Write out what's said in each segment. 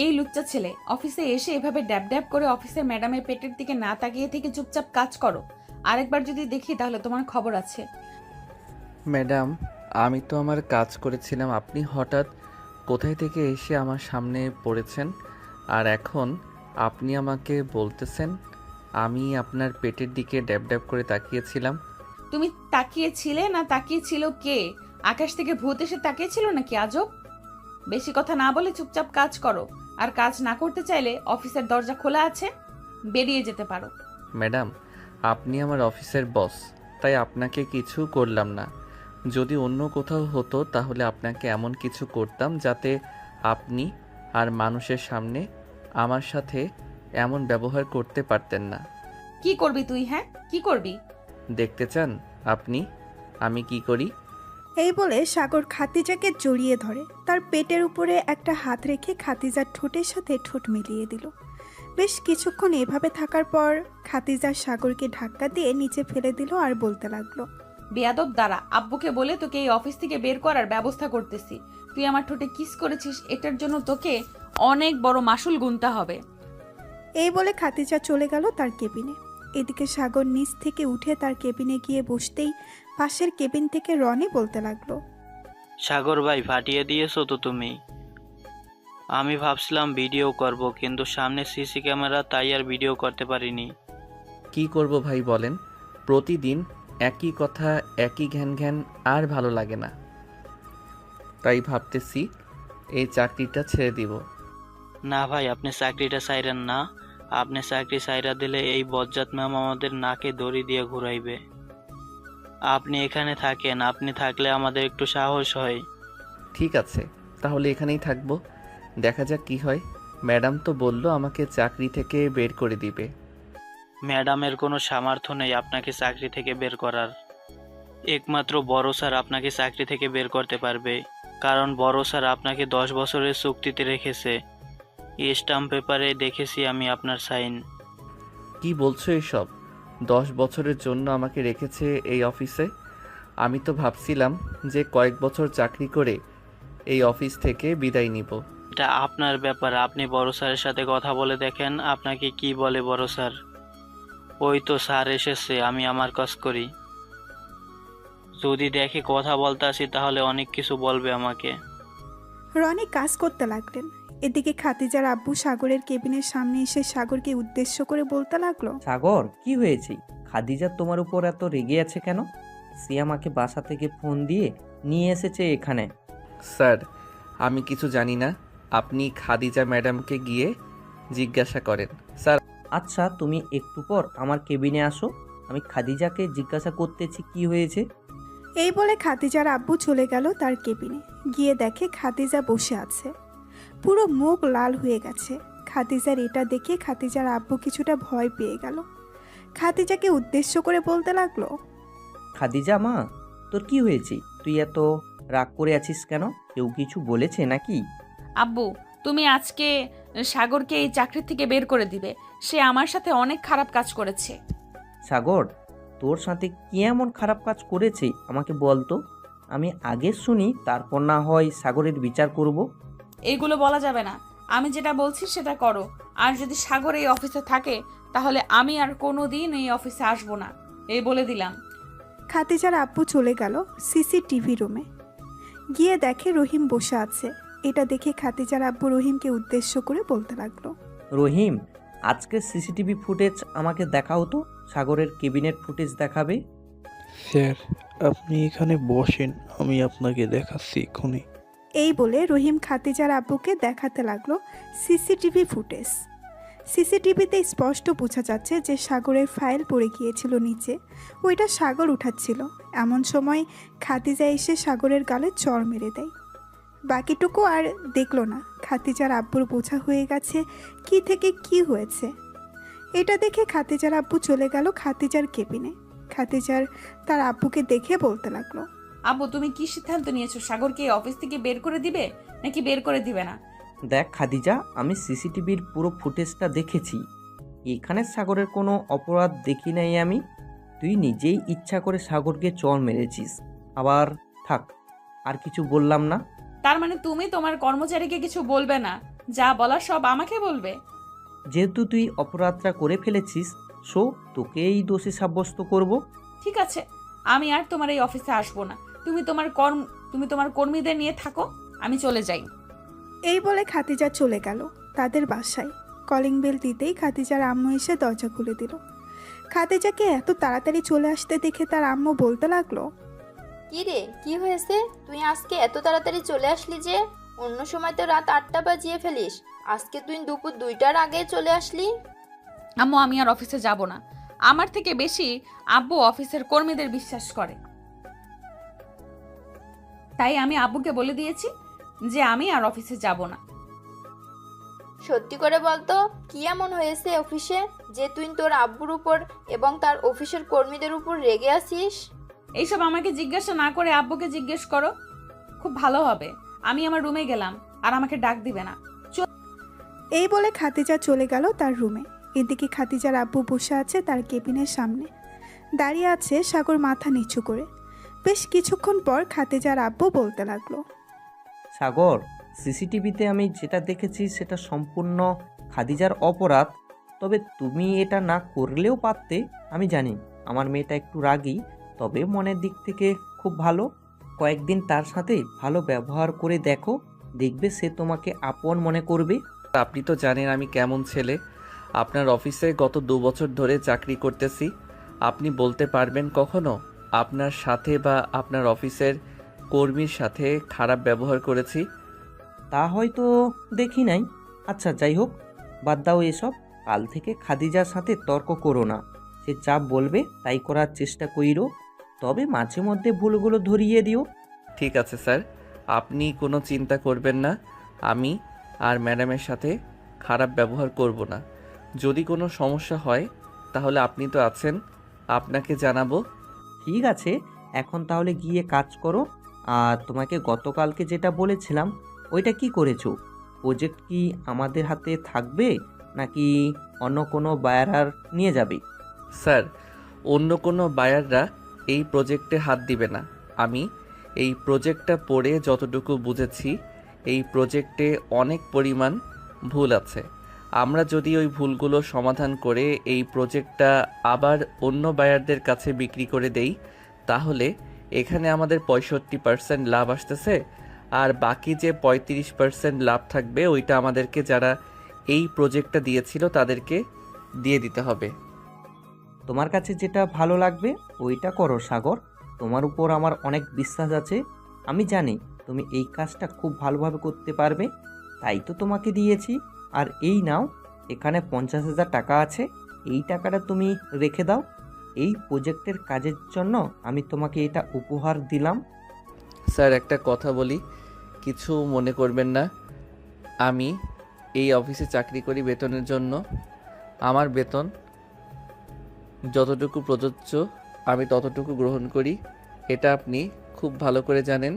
এই লুচ্চা ছেলে, অফিসে এসে এভাবে ড্যাব ড্যাব করে অফিসের ম্যাডামের পেটের দিকে না তাকিয়ে থেকে চুপচাপ কাজ করো। আরেকবার যদি দেখি তাহলে তোমার খবর আছে। ম্যাডাম, আমি তো আমার কাজ করেছিলাম, আপনি হঠাৎ কোথায় থেকে এসে আমার সামনে পড়েছেন, আর এখন আপনি আমাকে বলতেছেন আমি আপনার পেটের দিকে ড্যাব ড্যাব করে তাকিয়েছিলাম। তুমি তাকিয়েছিলে না তাকিয়েছিল কে? আকাশ থেকে ভূত এসে তাকিয়েছিল নাকি আজব? বেশি কথা না বলে চুপচাপ কাজ করো। আর কাজ না করতে চাইলে অফিসের দরজা খোলা আছে, বেরিয়ে যেতে পারো। ম্যাডাম, আপনি আমার অফিসের বস, তাই আপনাকে কিছু করলাম না। যদি অন্য কোথাও হতো তাহলে আপনাকে এমন কিছু করতাম যাতে আপনি আর মানুষের সামনে আমার সাথে এমন ব্যবহার করতে পারতেন না। কি করবি তুই? হ্যাঁ, কি করবি? দেখতে চান আপনি আমি কি করি? এই বলে সাগর খাতিজাকে জড়িয়ে ধরে, তার পেটের উপরে একটা হাত রেখে খাতিজার ঠোঁটের সাথে ঠোঁট মিলিয়ে দিল। বেশ কিছুক্ষণ এভাবে থাকার পর খাতিজা সাগরকে ধাক্কা দিয়ে নিচে ফেলে দিল আর বলতে লাগলো, বেয়াদব, দাঁড়া, আব্বুকে বলে তোকে এই অফিস থেকে বের করার ব্যবস্থা করতেছি। তুই আমার ঠোঁটে কিস করেছিস, এটার জন্য তোকে অনেক বড় মাসুল গুনতে হবে। এই বলে খাতিজা চলে গেল তার কেবিনে। এদিকে সাগর নিচ থেকে উঠে তার কেবিনে গিয়ে বসতেই পাশের কেবিন থেকে রনি বলতে লাগলো, সাগর ভাই, ফাটিয়ে দিয়েছো তো তুমি। আমি ভাবছিলাম ভিডিও করব, কিন্তু সামনে সিসি ক্যামেরা, তাই আর ভিডিও করতে পারিনি। কি করব ভাই বলেন, প্রতিদিন একই কথা, একই ঘ্যান ঘ্যান, আর ভালো লাগে না। তাই ভাবতেছি এই চাকরিটা ছেড়ে দিব। না ভাই, আপনি চাকরিটা ছাইরেন না। আপনি চাকরি ছাইরা দিলে এই বজ্জাত ম্যাম আমাদের নাকে দড়ি দিয়ে ঘুরাইবে। আপনি এখানে থাকেন, আপনি থাকলে আমাদের একটু সাহস হয়। ঠিক আছে, তাহলে এখানেই থাকবো, দেখা যাক কি হয়। ম্যাডাম তো বলল আমাকে চাকরি থেকে বের করে দিবে। ম্যাডামের কোনো সামর্থ্য নেই আপনাকে চাকরি থেকে বের করার। একমাত্র বড় স্যার আপনাকে চাকরি থেকে বের করতে পারবে, কারণ বড় স্যার আপনাকে 10 বছরের চুক্তিতে রেখেছে। স্টাম্প পেপারে দেখেছি আমি আপনার সাইন। কি বলছো এসব? 10 বছরের জন্য আমাকে রেখেছে এই অফিসে? আমি তো ভাবছিলাম যে কয়েক বছর চাকরি করে এই অফিস থেকে বিদায় নিব। এটা আপনার ব্যাপার, আপনি বড় স্যারের সাথে কথা বলে দেখেন আপনাকে কি বলে বড় স্যার। ওই তো স্যার এসেছে, আমি আমার কাজ করি। যদি দেখে কথা বলতে আসি তাহলে অনেক কিছু বলবে আমাকে। রনি কাজ করতে লাগলেন। এদিকে খাতিজার আব্বু সাগরের কেবিনের সামনে এসে সাগরকে উদ্দেশ্য করে বলতে লাগলো, সাগর, কি হয়েছে? খাদিজা তোমার উপর এত রেগে আছে কেন? সে আমাকে বাসা থেকে ফোন দিয়ে নিয়ে এসেছে এখানে। স্যার, আমি কিছু জানি না, আপনি খাদিজা ম্যাডামকে গিয়ে জিজ্ঞাসা করেন। স্যার, আচ্ছা, তুমি একটু পর আমার কেবিনে আসো, আমি খাদিজাকে জিজ্ঞাসা করতেছি কি হয়েছে। এই বলে খাতিজার আব্বু চলে গেল তার কেবিনে। গিয়ে দেখে খাতিজা বসে আছে, পুরো মুখ লাল হয়ে গেছে। খাতিজার এটা দেখে খাতিজার আব্বু কিছুটা ভয় পেয়ে গেল। খাতিজাকে উদ্দেশ্য করে বলতে লাগলো, খাদিজা মা, তোর কি হয়েছে? তুই এত রাগ করে আছিস কেন? কেউ কিছু বলেছে নাকি? আব্বু, তুমি আজকে সাগরকে এই চাকরি থেকে বের করে দিবে। সে আমার সাথে অনেক খারাপ কাজ করেছে। সাগর, তোর সাথে কি এমন খারাপ কাজ করেছে আমাকে বল তো, আমি আগে শুনি, তারপর না হয় সাগরের বিচার করব। এইগুলো বলা যাবে না। আমি যেটা বলছি সেটা করো। আর যদি সাগর এই অফিসে থাকে তাহলে আমি আর কোনোদিন এই অফিসে আসবো না, এই বলে দিলাম। খাতিজার আব্বু চলে গেল সিসিটিভি রুমে। গিয়ে দেখে রহিম বসে আছে। এটা দেখে খাতিজার আব্বু রহিমকে উদ্দেশ্য করে বলতে লাগলো, রহিম, আজকে সিসিটিভি ফুটেজ আমাকে দেখাও তো। সাগরের কেবিনেট ফুটেজ দেখাবে? স্যার, আপনি এখানে বসেন, আমি আপনাকে দেখাচ্ছি এক্ষুনি। এই বলে রহিম খাতিজার আব্বুকে দেখাতে লাগলো সিসিটিভি ফুটেজ। সিসিটিভিতে স্পষ্ট বোঝা যাচ্ছে যে সাগরের ফাইল পড়ে গিয়েছিল নিচে, ওইটা সাগর উঠাচ্ছিল। এমন সময় খাতিজা এসে সাগরের গালে চড় মেরে দেয়। বাকিটুকু আর দেখলো না। খাতিজার আব্বুর বোঝা হয়ে গেছে কি থেকে কি হয়েছে। এটা দেখে খাতিজার আব্বু চলে গেল খাতিজার কেবিনে। খাতিজার তার আব্বুকে দেখে বলতে লাগলো, আব্বু, তুমি কি সিদ্ধান্ত নিয়েছো? সাগরকে এই অফিস থেকে বের করে দিবে নাকি বের করে দিবে না? দেখ খাদিজা, আমি সিসিটিভির পুরো ফুটেজটা দেখেছি। এখানে সাগরের কোনো অপরাধ দেখি নাই আমি। তুই নিজেই ইচ্ছা করে সাগরকে চড় মেরেছিস। আবার থাক, আর কিছু বললাম না। তার মানে তুমি তোমার কর্মচারীকে কিছু বলবে না যা বলার সব আমাকে বলবে। যেহেতু তুই অপরাধটা করে ফেলেছিস, সো তোকে এই দোষী সাব্যস্ত করব। ঠিক আছে, আমি আর তোমার এই অফিসে আসবো না। তুমি তোমার কর্মীদের নিয়ে থাকো, আমি চলে যাই। এই বলে খাতিজা চলে গেল তাদের বাসায়। কলিং বেল দিতেই খাতিজার আম্মু এসে দরজা খুলে দিল। খাতিজাকে এত তাড়াতাড়ি চলে আসতে দেখে তার আম্মু বলতে লাগলো, কি রে, কি হয়েছে? তুই আজকে এত তাড়াতাড়ি চলে আসলি যে? অন্য সময় তো রাত 8টা বাজিয়ে ফেলিস, আজকে তুই দুপুর 2টার আগে চলে আসলি। আম্মু, আমি আর অফিসে যাব না। আমার থেকে বেশি আব্বু অফিসের কর্মীদের বিশ্বাস করে। তাই আমি আব্বুকে বলে দিয়েছি যে আমি আর অফিসে যাব না। সত্যি করে বলতো, কি এমন হয়েছে অফিসে যে তুই তোর আব্বুর উপর এবং তার অফিসের কর্মীদের উপর রেগে আছিস? এইসব আমাকে জিজ্ঞাসা না করে আব্বুকে জিজ্ঞেস করো, খুব ভালো হবে। আমি আমার রুমে গেলাম, আর আমাকে ডাক দিবে না। এই বলে খাতিজা চলে গেল তার রুমে। এদিকে খাতিজার আব্বু বসে আছে তার কেবিনের সামনে, দাঁড়িয়ে আছে সাগর মাথা নিচু করে। বেশ কিছুক্ষণ পর খাতিজার আব্বু বলতে লাগলো, সাগর, সিসিটিভিতে আমি যেটা দেখেছি সেটা সম্পূর্ণ খাদিজার অপরাধ। তবে তুমি এটা না করলেও পারতে। আমি জানি আমার মেয়েটা একটু রাগী, তবে মনের দিক থেকে খুব ভালো। কয়েকদিন তার সাথে ভালো ব্যবহার করে দেখো, দেখবে সে তোমাকে আপন মনে করবে। আপনি তো জানেন আমি কেমন ছেলে। আপনার অফিসে গত 2 বছর ধরে চাকরি করতেছি। আপনি বলতে পারবেন কখনো আপনার সাথে বা আপনার অফিসের কর্মীর সাথে খারাপ ব্যবহার করেছি? তা হয়তো দেখি নাই। আচ্ছা, যাই হোক, বাদ দাও এসব। কাল থেকে খাদিজার সাথে তর্ক করো না। সে যা বলবে তাই করার চেষ্টা কইরো, তবে মাঝে মধ্যে ভুলগুলো ধরিয়ে দিও। ঠিক আছে স্যার, আপনি কোনো চিন্তা করবেন না। আমি আর ম্যাডামের সাথে খারাপ ব্যবহার করব না। যদি কোনো সমস্যা হয় তাহলে আপনি তো আছেন, আপনাকে জানাবো। ঠিক আছে, এখন তাহলে গিয়ে কাজ করো। আর তোমাকে গতকালকে যেটা বলেছিলাম ওইটা কি করেছো? প্রজেক্ট কি আমাদের হাতে থাকবে নাকি অন্য কোনো বায়ার নিয়ে যাবে? স্যার, অন্য কোনো বায়াররা এই প্রজেক্টে হাত দিবে না। আমি এই প্রজেক্টটা পড়ে যতটুকু বুঝেছি, এই প্রজেক্টে অনেক পরিমাণ ভুল আছে। আমরা যদি ওই ভুলগুলো সমাধান করে এই প্রজেক্টটা আবার অন্য বায়ারদের কাছে বিক্রি করে দেই, তাহলে এখানে আমাদের 65% লাভ আসতেছে, আর বাকি যে 35% লাভ থাকবে ওইটা আমাদেরকে যারা এই প্রজেক্টটা দিয়েছিল তাদেরকে দিয়ে দিতে হবে। তোমার কাছে যেটা ভালো লাগবে ওইটা করো সাগর। তোমার উপর আমার অনেক বিশ্বাস আছে। আমি জানি তুমি এই কাজটা খুব ভালোভাবে করতে পারবে, তাই তো তোমাকে দিয়েছি। আর এই নাও, এখানে 50,000 টাকা আছে। এই টাকাটা তুমি রেখে দাও। এই প্রজেক্টের কাজের জন্য আমি তোমাকে এটা উপহার দিলাম। স্যার, একটা কথা বলি, কিছু মনে করবেন না। আমি এই অফিসে চাকরি করি বেতনের জন্য। আমার বেতন যতটুকু প্রযোজ্য আমি ততটুকু গ্রহণ করি, এটা আপনি খুব ভালো করে জানেন।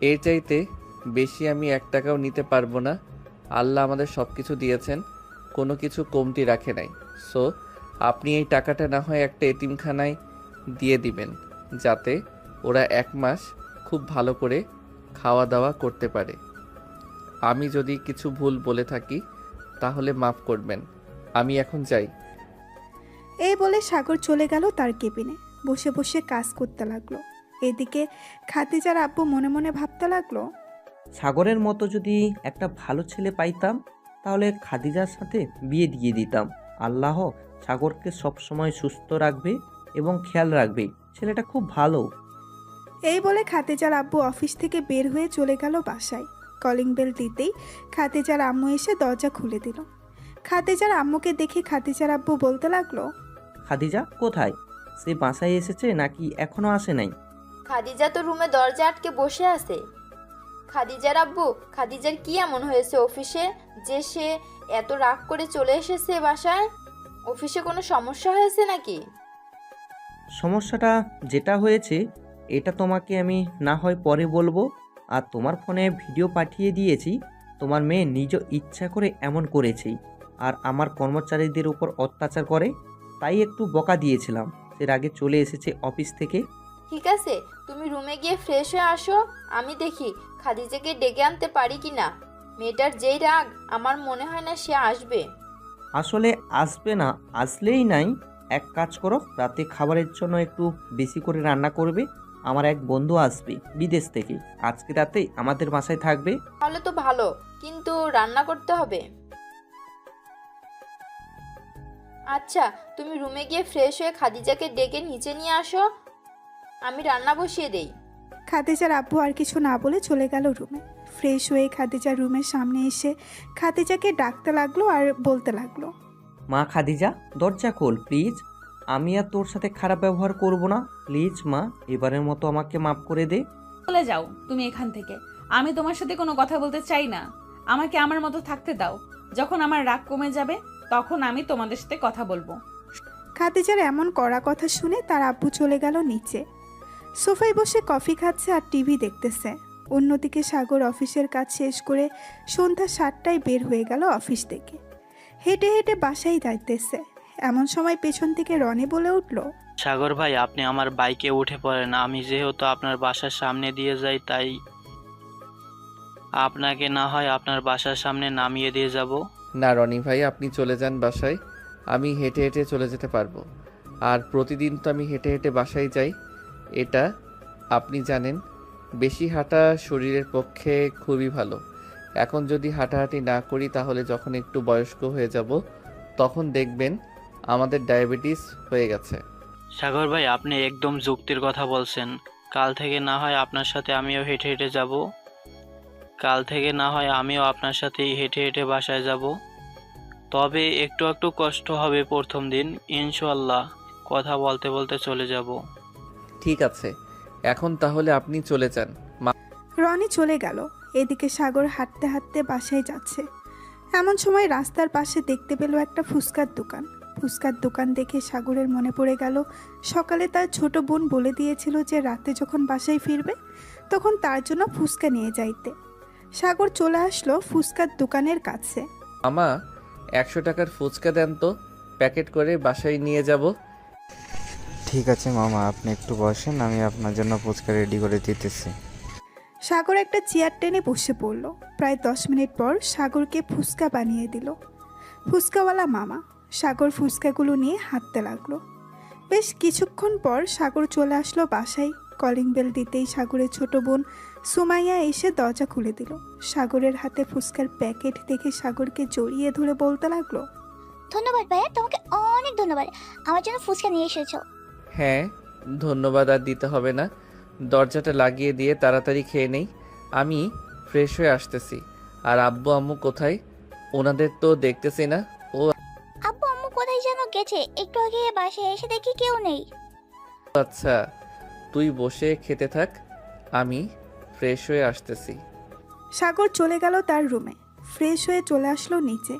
এর চাইতে বেশি আমি 1 টাকাও নিতে পারবো না। আল্লাহ আমাদের সব কিছু দিয়েছেন, কোনো কিছু কমতি রাখে নাই। সো আপনি এই টাকাটা না হয় একটা এতিমখানায় দিয়ে দিবেন, যাতে ওরা 1 মাস খুব ভালো করে খাওয়া দাওয়া করতে পারে। আমি যদি কিছু ভুল বলে থাকি তাহলে মাফ করবেন। আমি এখন যাই। এই বলে সাগর চলে গেল তার কেবিনে। বসে বসে কাজ করতে লাগলো। এদিকে খাতিজার আব্বু মনে মনে ভাবতে লাগলো, সাগরের মতো যদি একটা ভালো ছেলে পাইতাম তাহলে খাদিজার সাথে বিয়ে দিয়ে দিতাম। আল্লাহ সাগরকে সবসময় সুস্থ রাখবে এবং খেয়াল রাখবে। ছেলেটা খুব ভালো। এই বলে খাতিজার আব্বু অফিস থেকে বের হয়ে চলে গেল বাসায়। কলিং বেল দিতেই খাতিজার আম্মু এসে দরজা খুলে দিল। খাতিজার আম্মুকে দেখে খাতিজার আব্বু বলতে লাগলো, খাদিজা কোথায়? সে বাসায় এসেছে নাকি এখনো আসে নাই? খাদিজা তো রুমে দরজা আটকে বসে আছে। খাদিজার আব্বু, খাদিজার কি এমন হয়েছে অফিসে যে সে এত রাগ করে চলে এসেছে বাসায়? অফিসে কোনো সমস্যা হয়েছে নাকি? সমস্যাটা যেটা হয়েছে এটা তোমাকে আমি না হয় পরে বলবো। আর তোমার ফোনে ভিডিও পাঠিয়ে দিয়েছি। তোমার মেয়ে নিজ ইচ্ছা করে এমন করেছে, আর আমার কর্মচারীদের উপর অত্যাচার করে। তাই একটু বকা দিয়েছিলাম। সে আগে চলে এসেছে অফিস থেকে। ঠিক আছে, তুমি রুমে গিয়ে ফ্রেশ হয়ে আসো, আমি দেখি খাদিজাকে ডেকে আনতে পারি কি না। মেয়েটার যেই রাগ, আমার মনে হয় না সে আসবে। আসলে আসবে না, আসলেই নাই। এক কাজ করো, রাতে খাবারের জন্য একটু বেশি করে রান্না করবে। আমার এক বন্ধু আসবে বিদেশ থেকে, আজকে রাতে আমাদের বাসায় থাকবে। তাহলে তো ভালো, কিন্তু রান্না করতে হবে। আচ্ছা, তুমি রুমে গিয়ে ফ্রেশ হয়ে খাদিজাকে ডেকে নিচে নিয়ে আসো, আমি রান্না বসিয়ে দেই। খাদিজার আব্বু আর কিছু না বলে চলে গেল রুমে। ফ্রেশ হয়ে খাদিজার রুমের সামনে এসে খাদিজাকে ডাকতে লাগলো আর বলতে লাগলো, মা খাদিজা, দরজা খোল প্লিজ। আমি আর তোর সাথে খারাপ ব্যবহার করব না, প্লিজ মা, এবারের মতো আমাকে মাফ করে দে। চলে যাও তুমি এখান থেকে, আমি তোমার সাথে কোনো কথা বলতে চাই না। আমাকে আমার মতো থাকতে দাও, যখন আমার রাগ কমে যাবে তখন আমি তোমাদের সাথে কথা বলবো। খাদিজার এমন কড়া কথা শুনে তার আব্বু চলে গেল নিচে। সোফায় বসে কফি খাচ্ছে আর টিভি দেখতেছে। অন্যদিকে সাগর অফিসের কাজ শেষ করে সন্ধ্যা 7টায় বের হয়ে গেল অফিস থেকে। হেঁটে হেঁটে বাসায় যাইতেছে, এমন সময় পেছন থেকে রনি বলে উঠল, সাগর ভাই, আপনি আমার বাইকে উঠে পড়েন। আমি যেহেতু আপনার বাসার সামনে দিয়ে যাই, তাই আপনাকে না হয় আপনার বাসার সামনে নামিয়ে দিয়ে যাব। না রনি ভাই, আপনি চলে যান বাসায়, আমি হেঁটে হেঁটে চলে যেতে পারবো। আর প্রতিদিন তো আমি হেঁটে হেঁটে বাসায় যাই, এটা আপনি জানেন। বেশি হাঁটা শরীরের পক্ষে খুবই ভালো। এখন যদি হাঁটাহাঁটি না করি তাহলে যখন একটু বয়স্ক হয়ে যাব তখন দেখবেন আমাদের ডায়াবেটিস হয়ে গেছে। সাগর ভাই, আপনি একদম যুক্তির কথা বলছেন। কাল থেকে না হয় আপনার সাথে আমিও হেঁটে হেঁটে যাব। কাল থেকে না হয় আমিও আপনার সাথে হেঁটে হেঁটে বাসায় যাব। তবে একটু একটু কষ্ট হবে প্রথম দিন, ইনশাআল্লাহ কথা বলতে বলতে চলে যাব। ঠিক আছে, এখন তাহলে আপনি চলে যান। রনি চলে গেল। এদিকে সাগর হাঁটতে হাঁটতে বাসায় যাচ্ছে। এমন সময় রাস্তার পাশে দেখতে পেল একটা ফুচকার দোকান। ফুচকার দোকান দেখে সাগরের মনে পড়ে গেল সকালে তার ছোট বোন বলে দিয়েছিল যে রাতে যখন বাসায় ফিরবে তখন তার জন্য ফুচকা নিয়ে যাইতে। সাগর চলে আসলো ফুচকার দোকানের কাছে। মামা, 100 টাকার ফুচকা দেন তো, প্যাকেট করে বাসায় নিয়ে যাব। ঠিক আছে মামা, আপনি একটু বসেন, আমি আপনার জন্য ফুচকা রেডি করে দিতেছি। সাগর একটা চেয়ার টেনে বসে পড়ল। প্রায় 10 মিনিট পর সাগরকে ফুচকা বানিয়ে দিল ফুচকাওয়ালা মামা। সাগর ফুচকাগুলো নিয়ে হাঁটতে লাগলো। বেশ কিছুক্ষণ পর সাগর চলে আসলো বাসায়। কলিং বেল দিতেই সাগরের ছোট বোন সুমাইয়া এসে দরজা খুলে দিল। সাগরের হাতে ফুচকার প্যাকেট দেখে সাগরকে জড়িয়ে ধরে বলতে লাগলো, ধন্যবাদ ভাইয়া, তোমাকে অনেক ধন্যবাদ, আমার জন্য ফুচকা নিয়ে এসেছো। হ্যাঁ, ধন্যবাদ আর দিতে হবে না। দরজাটা লাগিয়ে দিয়ে তাড়াতাড়ি খেয়ে নেই, আমি ফ্রেশ হয়ে আসতেছি। আর আব্বু আম্মু কোথায়? ওনাদের তো দেখতেছি না। ও আব্বু আম্মু কোথায় যেন গেছে, একটু আগে বাসায় এসে দেখি কেউ নেই। আচ্ছা, তুই বসে খেতে থাক, আমি ফ্রেশ হয়ে আসতেছি। সাগর চলে গেল তার রুমে। ফ্রেশ হয়ে চলে আসলো নিচে।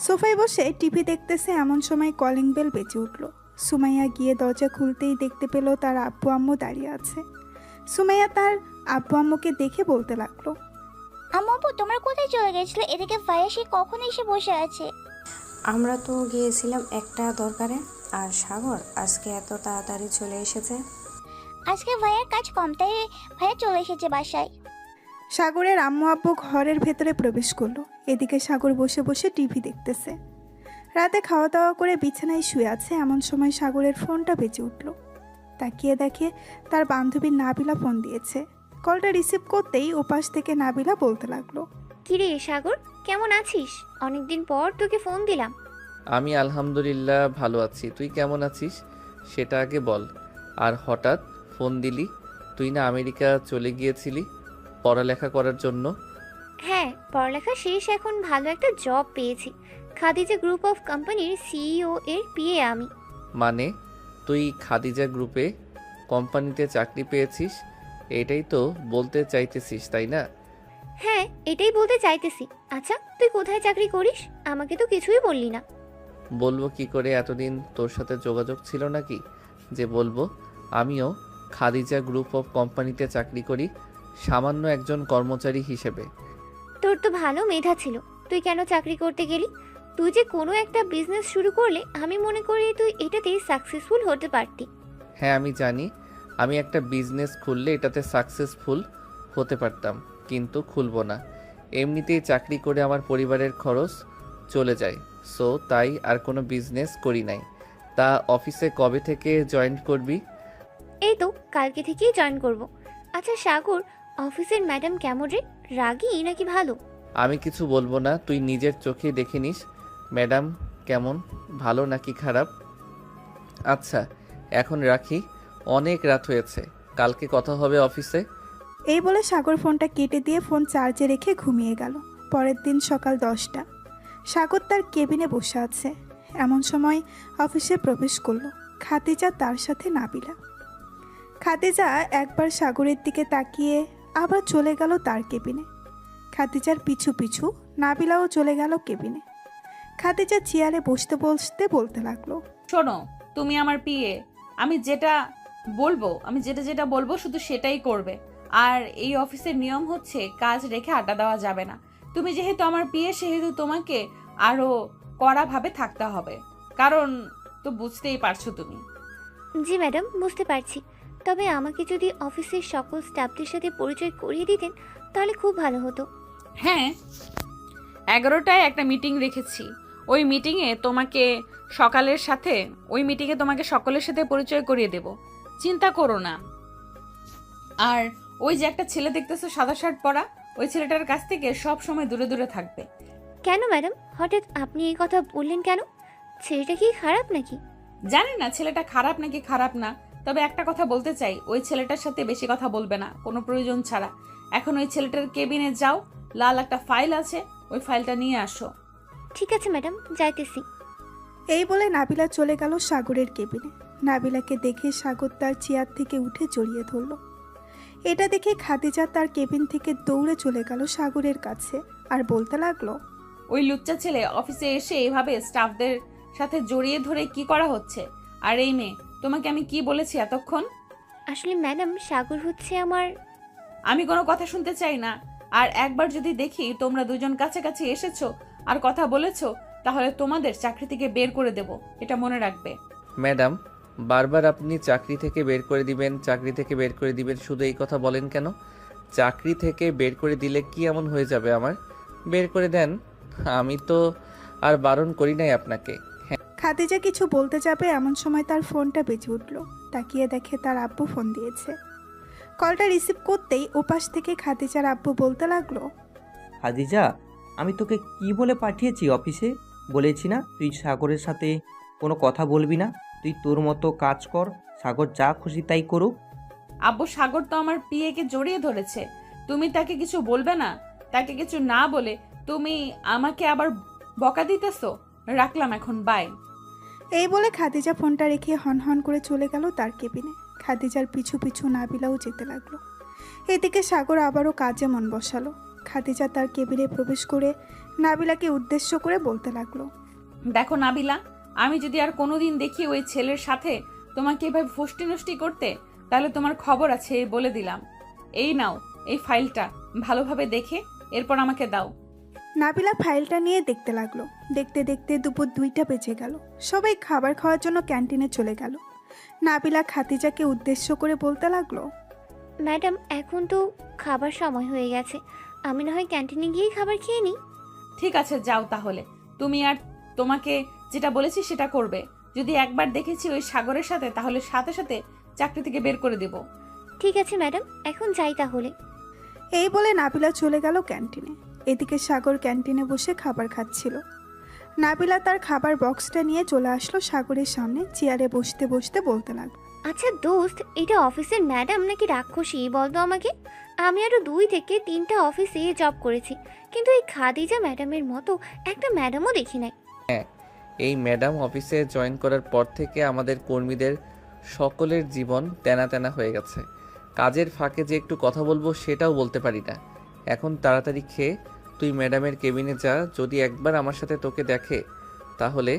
সোফায় বসে টিভি দেখতেছে। এমন সময় কলিং বেল বেজে উঠল। সুমাইয়া গিয়ে দরজা খুলতেই দেখতে পেল তার আব্বু আম্মু দাঁড়িয়ে আছে। সুমাইয়া তার আব্বু আম্মুকে দেখে বলতে লাগলো, আম্মু আব্বু তোমরা কোথায় চলে গেছিলে? এদিকে ভাইয়া সে কখন এসে বসে আছে। আমরা তো গিয়েছিলাম একটা দরকারে, আর সাগর আজকে এত তাড়াতাড়ি চলে এসেছে। আজকে ভাইয়ার কাজ কম, তাই ভাইয়া চলে এসেছে বাসায়। সাগরের আম্মু আব্বু ঘরের ভেতরে প্রবেশ করলো। এদিকে সাগর বসে বসে টিভি দেখতেছে। রাতে খাওয়া দাওয়া করে বিছানায় শুয়ে আছে। এমন সময় সাগরের ফোনটা বেজে উঠল। তাকিয়ে দেখে তার বান্ধবী নাবিলা ফোন দিয়েছে। কলটা রিসিভ করতেই ওপাশ থেকে নাবিলা বলতে লাগলো, কিরে সাগর, কেমন আছিস? অনেকদিন পর তোকে ফোন দিলাম। আমি আলহামদুলিল্লাহ ভালো আছি, তুই কেমন আছিস সেটা আগে বল। আর হঠাৎ ফোন দিলি? তুই না আমেরিকা চলে গিয়েছিলি পড়ালেখা করার জন্য? হ্যাঁ, পড়ালেখা শেষ, এখন ভালো একটা জব পেয়েছি। খাদিজা গ্রুপ অফ কোম্পানির সিইও এর পিএ আমি। মানে তুই খাদিজা গ্রুপে কোম্পানিতে চাকরি পেয়েছিস, এটাই তো বলতে চাইতেছিস তাই না? হ্যাঁ, এটাই বলতে চাইতেছি। আচ্ছা, তুই কোথায় চাকরি করিস? আমাকে তো কিছুই বললি না। বলবো কি করে, এতদিন তোর সাথে যোগাযোগ ছিল নাকি যে বলবো? আমিও খাদিজা গ্রুপ অফ কোম্পানিতে চাকরি করি, সামান্য একজন কর্মচারী হিসেবে। তোর তো ভালো মেধা ছিল, তুই কেন চাকরি করতে গেলি? তুই যে কোনো একটা বিজনেস শুরু করলে আমি মনে করি তুই এটাতেই সাকসেসফুল হতে পারতি। হ্যাঁ আমি জানি, আমি একটা বিজনেস খুললে এটাতে সাকসেসফুল হতে পারতাম, কিন্তু খুলবো না। এমনিতেই চাকরি করে আমার পরিবারের খরচ চলে যায়, সো তাই আর কোনো বিজনেস করি নাই। তা অফিসে কবে থেকে জয়েন করবি? এই তো কালকে থেকেই জয়েন করব। আচ্ছা সাগর, অফিসের ম্যাডাম কেমন রে? রাগী নাকি ভালো? আমি কিছু বলবো না, তুই নিজের চোখে দেখে নিস ম্যাডাম কেমন, ভালো নাকি খারাপ। আচ্ছা এখন রাখি, অনেক রাত হয়েছে, কালকে কথা হবে অফিসে। এই বলে সাগর ফোনটা কেটে দিয়ে ফোন চার্জে রেখে ঘুমিয়ে গেল। পরের দিন সকাল 10টা, সাগর তার কেবিনে বসে আছে। এমন সময় অফিসে প্রবেশ করলো খাদিজা, তার সাথে নাবিলা। খাদিজা একবার সাগরের দিকে তাকিয়ে আবার চলে গেল তার কেবিনে। খাদিজার পিছু পিছু নাবিলাও চলে গেল কেবিনে। খাদিজা চেয়ারে বসতে বসতে বলতে লাগলো, শোনো, তুমি আমার পিএ, আমি যেটা বলবো শুধু সেটাই করবে। আর এই অফিসের নিয়ম হচ্ছে কাজ রেখে আড্ডা দেওয়া যাবে না। তুমি যেহেতু আমার পিএ, সেহেতু তোমাকে আরো কড়াভাবে থাকতে হবে, কারণ তো বুঝতেই পারছো তুমি। জি ম্যাডাম, বুঝতে পারছি। তবে আমাকে যদি অফিসের সকল স্টাফদের সাথে পরিচয় করিয়ে দিতেন তাহলে খুব ভালো হতো। হ্যাঁ, 11টায় একটা মিটিং রেখেছি। ওই মিটিংয়ে তোমাকে সকলের সাথে পরিচয় করিয়ে দেব, চিন্তা করো না। আর ওই যে একটা ছেলে দেখতেছো সাদা শার্ট পরা, ওই ছেলেটার কাছ থেকে সব সময় দূরে দূরে থাকবে। কেন ম্যাডাম, হঠাৎ আপনি এই কথা বললেন কেন? ছেলেটা কি খারাপ নাকি? জানি না ছেলেটা খারাপ নাকি খারাপ না, তবে একটা কথা বলতে চাই, ওই ছেলেটার সাথে বেশি কথা বলবে না কোনো প্রয়োজন ছাড়া। এখন ওই ছেলেটার কেবিনে যাও, লাল একটা ফাইল আছে, ওই ফাইলটা নিয়ে আসো। ঠিক আছে ম্যাডাম, যাইতেছি। এই বলে নাবিলা চলে গেল সাগরের কেবিনে। নাবিলাকে দেখে সাগর তার চেয়ার থেকে উঠে জড়িয়ে ধরল। এটা দেখে খাদিজা তার কেবিন থেকে দৌড়ে চলে গেল সাগরের কাছে আর বলতে লাগলো, ওই লুচ্চা ছেলে অফিসে এসে এভাবে স্টাফদের সাথে জড়িয়ে ধরে কি করা হচ্ছে? আর এই মেয়ে, তোমাকে আমি কি বলেছি এতক্ষণ? আসলে ম্যাডাম, সাগর হচ্ছে আমার... আমি কোনো কথা শুনতে চাই না। আর একবার যদি দেখি তোমরা দুজন কাছাকাছি এসেছো আর কথা বলেছো, তাহলে তোমাদের চাকরি থেকে বের করে দেব, এটা মনে রাখবে। ম্যাডাম, বারবার আপনি চাকরি থেকে বের করে দিবেন, শুধু এই কথা বলেন কেন? চাকরি থেকে বের করে দিলে কি এমন হয়ে যাবে আমার? বের করে দেন, আমি তো আর বারণ করি নাই আপনাকে। খাদিজা কিছু বলতে যাবে এমন সময় তার ফোনটা বেজে উঠল। তাকিয়ে দেখে তার আব্বু ফোন দিয়েছে। কলটা রিসিভ করতেই ওপাশ থেকে খাদিজার আব্বু বলতে লাগলো, খাদিজা, আমি তোকে কি বলে পাঠিয়েছি অফিসে? বলেছি না তুই সাগরের সাথে কোনো কথা বলবি না, তুই তোর মতো কাজ কর, সাগর যা খুশি তাই করুক। আব্বু, সাগর তো আমার পিএকে জড়িয়ে ধরেছে, তুমি তাকে কিছু বলবে না? তাকে কিছু না বলে তুমি আমাকে আবার বকা দিতেছো? রাখলাম এখন, বাই। এই বলে খাদিজা ফোনটা রেখে হন করে চলে গেল তার কেবিনে। খাদিজার পিছু পিছু নাবিলাও যেতে লাগলো। এদিকে সাগর আবারও কাজে মন বসালো। খাদিজা তার কেবিনে প্রবেশ করে নাবিলাকে উদ্দেশ্য করে বলতে লাগলো, দেখো নাবিলা, আমি যদি আর কোনোদিন দেখি ওই ছেলের সাথে তোমাকে এভাবে ফষ্টি নষ্টি করতে, তাহলে তোমার খবর আছে, বলে দিলাম। এই নাও এই ফাইলটা, ভালোভাবে দেখে এরপর আমাকে দাও। নাবিলা ফাইলটা নিয়ে দেখতে লাগলো। দেখতে দেখতে দুপুর 2টা বেজে গেল। সবাই খাবার খাওয়ার জন্য ক্যান্টিনে চলে গেল। নাবিলা খাদিজাকে উদ্দেশ্য করে বলতে লাগলো, ম্যাডাম, এখন তো খাবার সময় হয়ে গেছে, আমি না হয় ক্যান্টিনে গিয়েই খাবার খেয়ে নিই। ঠিক আছে, যাও তাহলে। তুমি আর তোমাকে যেটা বলেছি সেটা করবে। যদি একবার দেখেছি ওই সাগরের সাথে, তাহলে সাথে সাথে চাকরি থেকে বের করে দেব। ঠিক আছে ম্যাডাম, এখন যাই তাহলে। এই বলে নাবিলা চলে গেল ক্যান্টিনে। এদিকে সাগর ক্যান্টিনে বসে খাবার খাচ্ছিল। নাবিলা তার খাবার বক্সটা নিয়ে চলে আসলো সাগরের সামনে। চেয়ারে বসতে বসতে বলতে লাগলো, আচ্ছা দোস্ত, এটা অফিসের ম্যাডাম নাকি রাক্ষসী বলতো আমাকে? আমি আরও 2 থেকে 3টা অফিসে জব করেছি, কিন্তু এই খাদিজা ম্যাডামের মতো একটা ম্যাডামও দেখি নাই। হ্যাঁ, এই ম্যাডাম অফিসে জয়েন করার পর থেকে আমাদের কর্মীদের সকলের জীবন তেনা তেনা হয়ে গেছে। কাজের ফাঁকে যে একটু কথা বলবো সেটাও বলতে পারি না। এখন তাড়াতাড়ি খেয়ে তুই ম্যাডামের কেবিনে যা, যদি একবার আমার সাথে তোকে দেখে তাহলে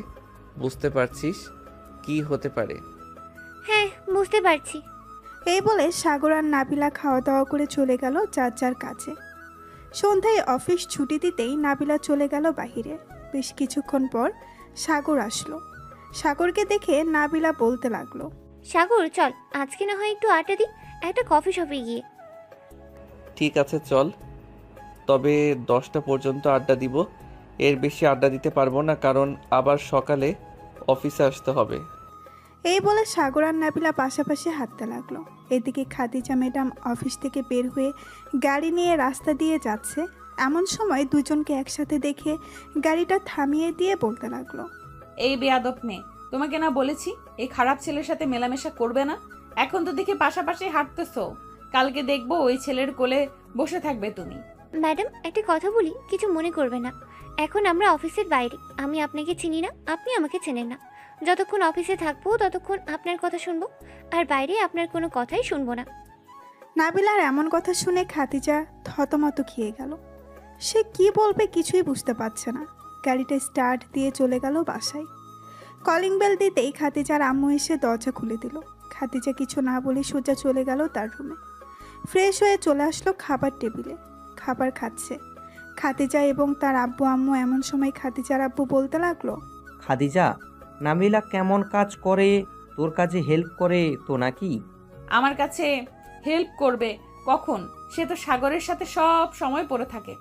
বুঝতে পারছিস কি হতে পারে। হ্যাঁ, বুঝতে পারছি। এই বলে সাগর আর নাবিলা খাওয়া দাওয়া করে চলে গেল যার যার কাছে। সন্ধ্যায় অফিস ছুটি দিতেই নাবিলা চলে গেল বাহিরে। বেশ কিছুক্ষণ পর সাগর আসলো। সাগরকে দেখে নাবিলা বলতে লাগলো, সাগর চল, আজকে না হয় একটু আড্ডা দিই একটা কফি শপে গিয়ে। ঠিক আছে চল, তবে 10টা পর্যন্ত আড্ডা দিব। এর বেশি আড্ডা দিতে পারবো না, কারণ আবার সকালে অফিসে আসতে হবে। এই বলে সাগর আর নাবিলা পাশাপাশি হাঁটতে লাগলো। এদিকে খাদিজা ম্যাডাম অফিস থেকে বের হয়ে গাড়ি নিয়ে রাস্তা দিয়ে যাচ্ছে। এমন সময় দুজনকে একসাথে দেখে গাড়িটা থামিয়ে দিয়ে বলতে লাগলো, এই বেয়াদব মেয়ে, তোমাকে না বলেছি এই খারাপ ছেলের সাথে মেলামেশা করবে না? এখন তো দেখি পাশাপাশি হাঁটতেছো, কালকে দেখবো ওই ছেলের কোলে বসে থাকবে তুমি। ম্যাডাম একটা কথা বলি, কিছু মনে করবে না। এখন আমরা অফিসের বাইরে, আমি আপনাকে চিনি না, আপনি আমাকে চেনেন না। যতক্ষণ অফিসে থাকবো ততক্ষণ আপনার কথা শুনবো, আর বাইরে আপনার কোনো কথাই শুনবো না। নাবিলার এমন কথা শুনে খাদিজা থতমত খেয়ে গেল। সে কি বলবে কিছুই বুঝতে পারছে না। গাড়িটা স্টার্ট দিয়ে চলে গেল বাসায়। কলিং বেল দিতেই খাদিজার আম্মু এসে দরজা খুলে দিল। খাদিজা কিছু না বলে সোজা চলে গেল তার রুমে। ফ্রেশ হয়ে চলে আসলো খাবার টেবিলে, খাবার খাচ্ছে খাদিজা এবং তার আব্বু আম্মু। এমন সময় খাদিজার আব্বু বলতে লাগলো, খাদিজা, নাবিলা কেমন কাজ করে? তোর কাজে হেল্প করে তো নাকি? আমার কাছে হেল্প করবে কখন? সে তো সাগরের সাথে সব সময় পড়ে থাকে।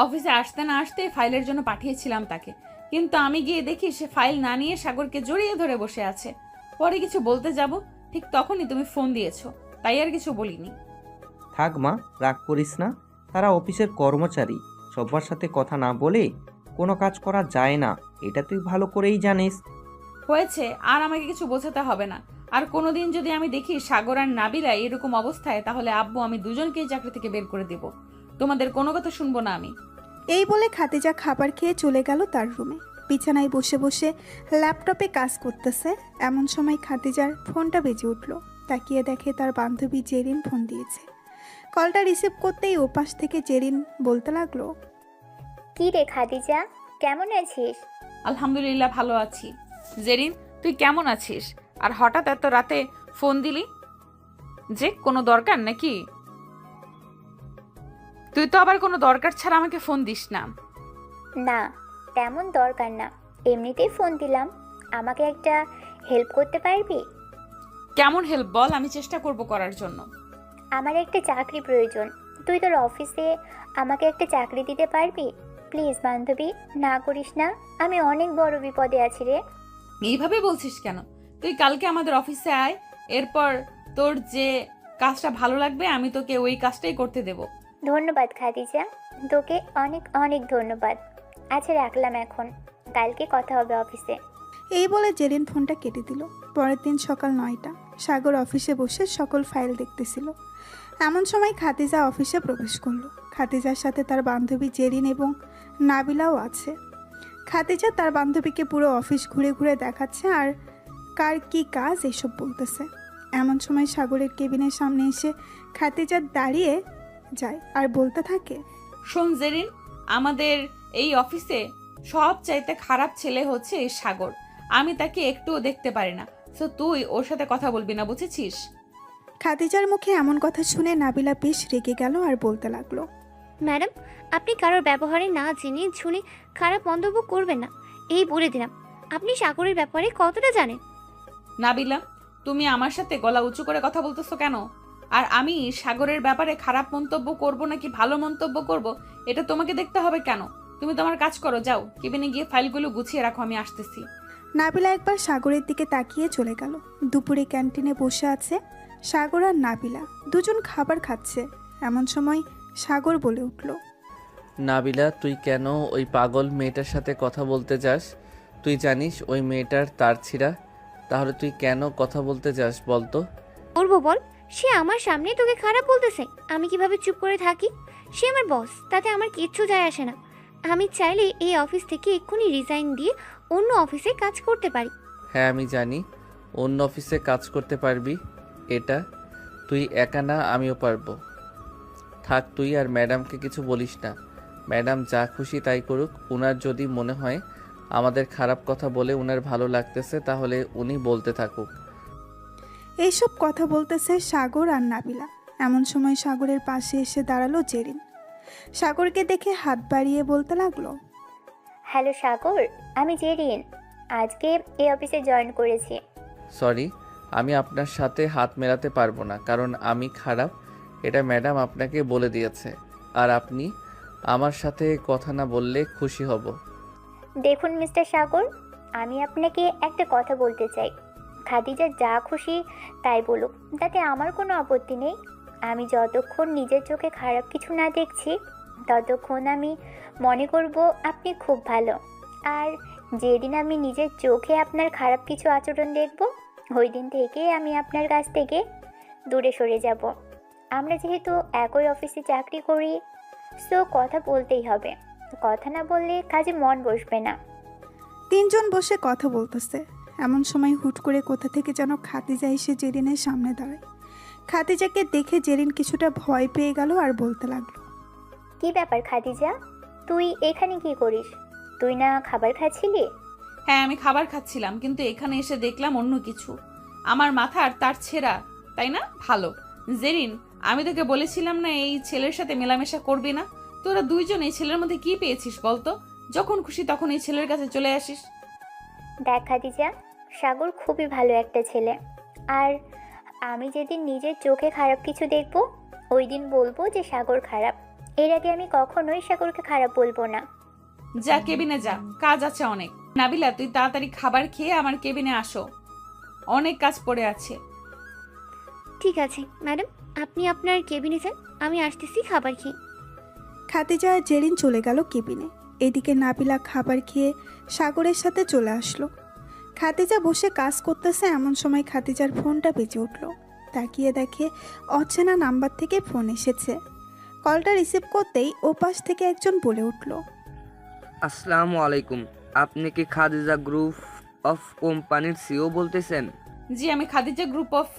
অফিসে আসতে না আসতে ফাইলের জন্য পাঠিয়েছিলাম তাকে, কিন্তু আমি গিয়ে দেখি সে ফাইল না নিয়ে সাগরকে জড়িয়ে ধরে বসে আছে। পরে কিছু বলতে যাব, ঠিক তখনই তুমি ফোন দিয়েছো, তাই আর কিছু বলিনি। থাক মা, রাগ করিস না। তারা অফিসের কর্মচারী, সবার সাথে কথা না বলে কোনো কাজ করা যায় না, এটা তুই ভালো করেই জানিস। হয়েছে, আর আমাকে কিছু বোঝাতে হবে না। আর কোনোদিন যদি আমি দেখি সাগর আর নাবিলা এরকম অবস্থায়, তাহলে আব্বু আমি দুজনকেই চাকরি থেকে বের করে দেব। তোমাদের কোনো কথা শুনবো না আমি। এই বলে খাদিজা খাবার খেয়ে চলে গেল তার রুমে। বিছানায় বসে বসে ল্যাপটপে কাজ করতেছে। এমন সময় খাদিজার ফোনটা বেজে উঠল। তাকিয়ে দেখে তার বান্ধবী জেরিন ফোন দিয়েছে। কলটা রিসিভ করতেই ওপাশ থেকে জেরিন বলতে লাগলো, কি রে খাদিজা, কেমন আছিস? আলহামদুলিল্লাহ ভালো আছি। জেরিন, তুই কেমন আছিস? আর হঠাৎ এত রাতে ফোন দিলি যে, কোনো দরকার নাকি? তুই তো আবার কোনো দরকার ছাড়া আমাকে ফোন দিস না। না, তেমন দরকার না, এমনিতেই ফোন দিলাম। আমাকে একটা হেল্প করতে পারবি? কেমন হেল্প বল, আমি চেষ্টা করব করার জন্য। আমার একটা চাকরি প্রয়োজন, তুই তোর অফিসে আমাকে একটা চাকরি দিতে পারবি? প্লিজ বান্ধবী, না করিস না, আমি অনেক বড় বিপদে আছি রে। এইভাবে বলছিস কেন? তুই কালকে আমাদের অফিসে আয়, এরপর তোর যে কাজটা ভালো লাগবে আমি তোকে ওই কাজটাই করতে দেব। ধন্যবাদ খাদিজা, তোকে অনেক অনেক ধন্যবাদ। আচ্ছা রাখলাম এখন, কালকে কথা হবে অফিসে। এই বলে জেরিন ফোনটা কেটে দিল। পরের দিন সকাল 9টা। সাগর অফিসে বসে সকল ফাইল দেখতেছিল। এমন সময় খাদিজা অফিসে প্রবেশ করলো। খাদিজার সাথে তার বান্ধবী জেরিন এবং নাবিলাও আছে। খাদিজা তার বান্ধবীকে পুরো অফিস ঘুরে ঘুরে দেখাচ্ছে আর কার কি কাজ এসব বলতেছে। এমন সময় সাগরের কেবিনের সামনে এসে খাদিজা দাঁড়িয়ে যায় আর বলতে থাকে, শোন জেরিন, আমাদের এই অফিসে সব চাইতে খারাপ ছেলে হচ্ছে এই সাগর। আমি তাকে একটুও দেখতে পারি না, তো তুই ওর সাথে কথা বলবি না, বুঝেছিস? খাদিজার মুখে এমন কথা শুনে নাবিলা বেশ রেগে গেল আর বলতে লাগলো, ম্যাডাম, আপনি কারোর ব্যবহারে না জেনে শুনে খারাপ মন্তব্য করবেন না, এই বলে দিলাম। আপনি সাগরের ব্যাপারে কতটা জানেন? নাবিলা, তুমি আমার সাথে গলা উঁচু করে কথা বলতেছো কেন? আর আমি সাগরের ব্যাপারে খারাপ মন্তব্য করব নাকি ভালো মন্তব্য করব, এটা তোমাকে দেখতে হবে কেন? তুমি তোমার কাজ করো, যাও কেবিনে গিয়ে ফাইলগুলো গুছিয়ে রাখো, আমি আসতেছি। নাবিলা একবার সাগরের দিকে তাকিয়ে চলে গেল। দুপুরে ক্যান্টিনে বসে আছে সাগর আর নাবিলা, দুজন খাবার খাচ্ছে। এমন সময় সাগর বলে উঠল, নাবিলা, তুই কেন ওই পাগল মেয়েটার সাথে কথা বলতে যাস? তুই জানিস ওই মেয়েটার তার ছিঁড়া, তাহলে তুই কেন কথা বলতে যাস বলতো? বলবো বল, সে আমার সামনে তোকে খারাপ বলতেছে, আমি কিভাবে চুপ করে থাকি? সে আমার বস, তাতে আমার কিচ্ছু যায় আসে না। আমি চাইলে এই অফিস থেকে এক্ষুনি রিজাইন দিয়ে অন্য অফিসে কাজ করতে পারি। হ্যাঁ আমি জানি অন্য অফিসে কাজ করতে পারবি, এটা তুই একা না, আমিও পারবো। থাক, তুই আর ম্যাডামকে কিছু বলিস না। ম্যাডাম যা খুশি তাই করুক। উনার যদি মনে হয় আমাদের খারাপ কথা বলে উনার ভালো লাগতেছে, তাহলে উনি বলতে থাকুক। এইসব কথা বলতেছে সাগর আর নাবিলা। এমন সময় সাগরের পাশে এসে দাঁড়ালো জেরিন। সাগরকে দেখে হাত বাড়িয়ে বলতে লাগলো, হ্যালো সাগর, আমি জেরিন, আজকে এই অফিসে জয়েন করেছি। সরি, আমি আপনার সাথে হাত মেলাতে পারবো না, কারণ আমি খারাপ, এটা ম্যাডাম আপনাকে বলে দিয়েছে। আর আপনি আমার সাথে কথা না বললে খুশি হব। দেখুন মিস্টার সাগর, আমি আপনাকে একটা কথা বলতে চাই। খাদিজা যা খুশি তাই বলুক, তাতে আমার কোনো আপত্তি নেই। আমি যতক্ষণ নিজের চোখে খারাপ কিছু না দেখছি ততক্ষণ আমি মনে করব আপনি খুব ভালো। আর যেদিন আমি নিজের চোখে আপনার খারাপ কিছু আচরণ দেখব ওই দিন থেকে আমি আপনার কাছ থেকে দূরে সরে যাব। আমরা যেহেতু একই অফিসে চাকরি করি, সো কথা বলতেই হবে। কথা না বললে কাজে মন বসবে না। তিনজন বসে কথা বলতেছে, এমন সময় হুট করে কোথা থেকে যেন খাদিজা এসে জেরিনের সামনে দাঁড়ায়। খাদিজাকে দেখে জেরিন কিছুটা ভয় পেয়ে গেল আর বলতে লাগলো, কি ব্যাপার খাদিজা, তুই এখানে কি করিস? তুই না খাবার খাচ্ছিলি? হ্যাঁ, আমি খাবার খাচ্ছিলাম, কিন্তু এখানে এসে দেখলাম অন্য কিছু। আমার মাথার তার ছেঁড়া, তাই না? ভালো। জেরিন, আমি তোকে বলেছিলাম না এই ছেলের সাথে মেলামেশা করবি না? তোরা দুইজন এই ছেলের মধ্যে কি পেয়েছিস বলতো? যখন খুশি তখন এই ছেলের কাছে চলে আসিস। দেখ খাদিজা, সাগর খুবই ভালো একটা ছেলে। আর আমি যেদিন নিজের চোখে খারাপ কিছু দেখব ওই দিন বলবো যে সাগর খারাপ। এর আগে আমি কখনোই সাগরকে খারাপ বলবো না। যা, কেবিনে যা, কাজ আছে অনেক। নাবিলা, তুই তাড়াতাড়ি খাবার খেয়ে আমার কেবিনে আসো, অনেক কাজ পড়ে আছে। ঠিক আছে ম্যাডাম, আপনি আপনার কেবিনে যান, আমি আসতেছি খাবার খেয়ে। খাদিজা আর জেরিন চলে গেল কেবিনে। এদিকে নাবিলা খাবার খেয়ে সাগরের সাথে চলে আসলো। খাদিজা বসে কাজ করতেছে, এমন সময় খাদিজার ফোনটা বেজে উঠল। তাকিয়ে দেখে অচেনা নাম্বার থেকে ফোন এসেছে। কলটা রিসিভ করতেই ওপাশ থেকে একজন বলে উঠল, আসসালামু আলাইকুম, আপনি কি খাদিজা গ্রুপ অফ কোম্পানির সিও বলতেছেন? জি, আমি খাদিজা গ্রুপ অফ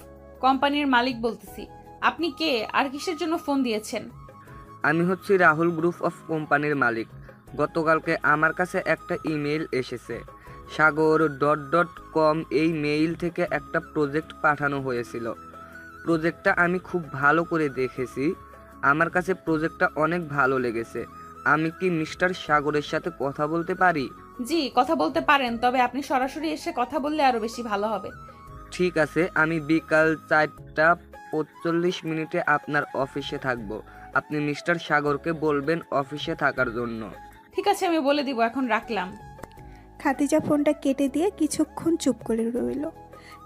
কোম্পানির মালিক বলতেছি। আপনি কে আর কিসের জন্য ফোন দিয়েছেন? আমি হচ্ছি রাহুল গ্রুপ অফ কোম্পানির মালিক। গতকালকে আমার কাছে একটা ইমেল এসেছে। সাগর.com এই মেইল থেকে একটা প্রজেক্ট পাঠানো হয়েছিল। প্রজেক্টটা আমি খুব ভালো করে দেখেছি, আমার কাছে প্রজেক্টটা অনেক ভালো লেগেছে। আমি কি মিস্টার সাগরের সাথে কথা বলতে পারি? জি, কথা বলতে পারেন, তবে আপনি সরাসরি এসে কথা বললে আরো বেশি ভালো হবে। ঠিক আছে, আমি বিকাল 4:45 আপনার অফিসে থাকব। আপনি মিস্টার সাগরকে বলবেন অফিসে থাকার জন্য। ঠিক আছে, আমি বলে দিব। এখন রাখলাম। খাদিজা ফোনটা কেটে দিয়ে কিছুক্ষণ চুপ করে রইল।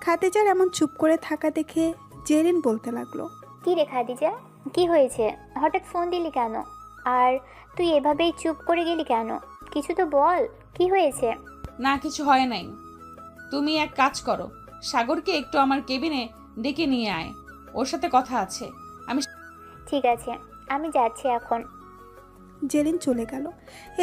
খাদিজার এমন চুপ করে থাকা দেখে জেরিন বলতে লাগলো, কি রে খাদিজা, কি হয়েছে? হঠাৎ ফোন দিলি কেন? আর তুই এভাবেই চুপ করে গেলি কেন? কিছু তো বল, কি হয়েছে? না, কিছু হয় নাই। তুমি এক কাজ করো, সাগরকে একটু আমার কেবিনে ডেকে নিয়ে আয়, ওর সাথে কথা আছে। ঠিক আছে, আমি যাচ্ছি এখন। জেরিন চলে গেল।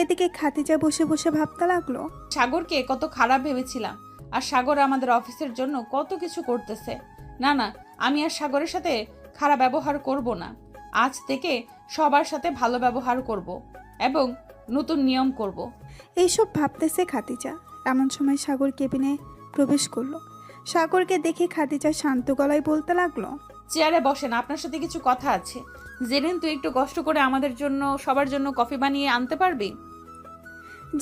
এদিকে খাদিজা বসে বসে ভাবতে লাগলো, সাগরকে কত খারাপ ভেবেছিলাম, আর সাগর আমাদের অফিসের জন্য কত কিছু করতেছে। না না, আমি আর সাগরের সাথে খারাপ ব্যবহার করব না। আজ থেকে সবার সাথে ভালো ব্যবহার করব এবং নতুন নিয়ম করব। এইসব ভাবতেছে খাদিজা। এমন সময় সাগর কেবিনে প্রবেশ করলো। সাগরকে দেখে খাদিজা শান্ত গলায় বলতে লাগলো, চেয়ারে বসেন, আপনার সাথে কিছু কথা আছে। জেরিন, তুই একটু কষ্ট করে আমাদের জন্য সবার জন্য কফি বানিয়ে আনতে পারবি?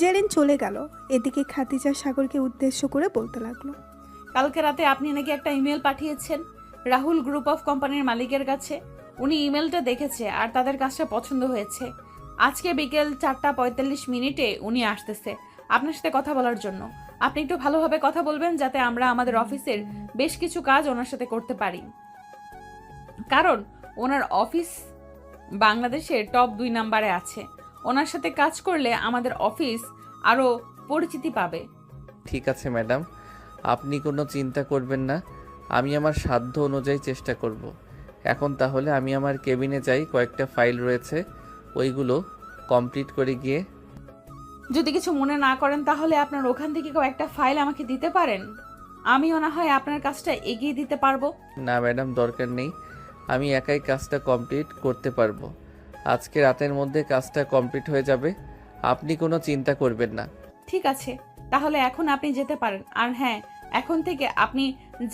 জেরিন চলে গেল। এদিকে খাদিজা সাগরকে উদ্দেশ্য করে বলতে লাগলো, কালকে রাতে আপনি নাকি একটা ইমেল পাঠিয়েছেন রাহুল গ্রুপ অফ কোম্পানির মালিকের কাছে। উনি ইমেলটা দেখেছে আর তাদের কাজটা পছন্দ হয়েছে। আজকে বিকেল 4:45 উনি আসতেছে আপনার সাথে কথা বলার জন্য। আপনি একটু ভালোভাবে কথা বলবেন যাতে আমরা আমাদের অফিসের বেশ কিছু কাজ ওনার সাথে করতে পারি, কারণ ওনার অফিস বাংলাদেশের টপ 2 নাম্বারে আছে। ওনার সাথে কাজ করলে আমাদের অফিস আরো পরিচিতি পাবে। ঠিক আছে ম্যাডাম, আপনি কোনো চিন্তা করবেন না, আমি আমার সাধ্য অনুযায়ী চেষ্টা করব। এখন তাহলে আমি আমার কেবিনে যাই, কয়েকটা ফাইল রয়েছে, ওইগুলো কমপ্লিট করে গিয়ে। যদি কিছু মনে না করেন তাহলে আপনার ওখান থেকে কয়েকটা ফাইল আমাকে দিতে পারেন, আমিও না হয় আপনার কাজটা এগিয়ে দিতে পারবো। না ম্যাডাম, দরকার নেই, আমি একাই কাজটা কমপ্লিট করতে পারবো। আজকে রাতের মধ্যে কাজটা কমপ্লিট হয়ে যাবে, আপনি কোনো চিন্তা করবেন না। ঠিক আছে, তাহলে এখন আপনি যেতে পারেন। আর হ্যাঁ, এখন থেকে আপনি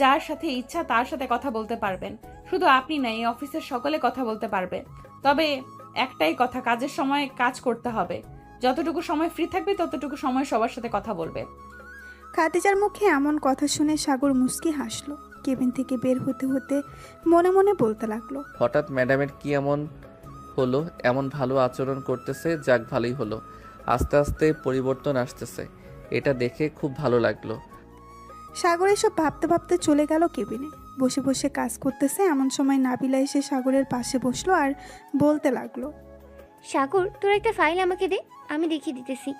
যার সাথে ইচ্ছা তার সাথে কথা বলতে পারবেন। শুধু আপনি না, এই অফিসের সকলে কথা বলতে পারবে। তবে একটাই কথা, কাজের সময় কাজ করতে হবে। যতটুকু সময় ফ্রি থাকবে ততটুকু সময় সবার সাথে কথা বলবে। খাদিজার মুখে এমন কথা শুনে সাগর মুচকি হাসলো। কেবিন থেকে বের হতে হতে মনে মনে বলতে লাগলো, হঠাৎ ম্যাডামের কি এমন হলো, এমন ভালো আচরণ করতেছে, যাক ভালোই হলো। আস্তে আস্তে পরিবর্তন আসতেছে, এটা দেখে খুব ভালো লাগলো। সাগর এসব ভাবতে ভাবতে চলে গেল কেবিনে। বসে বসে কাজ করতেছে এমন সময় নাবিলা এসে সাগরের পাশে বসলো আর বলতে লাগলো, সাগর, তোর একটা ফাইল আমাকে দে, আমি দেখিয়ে দিতেছি।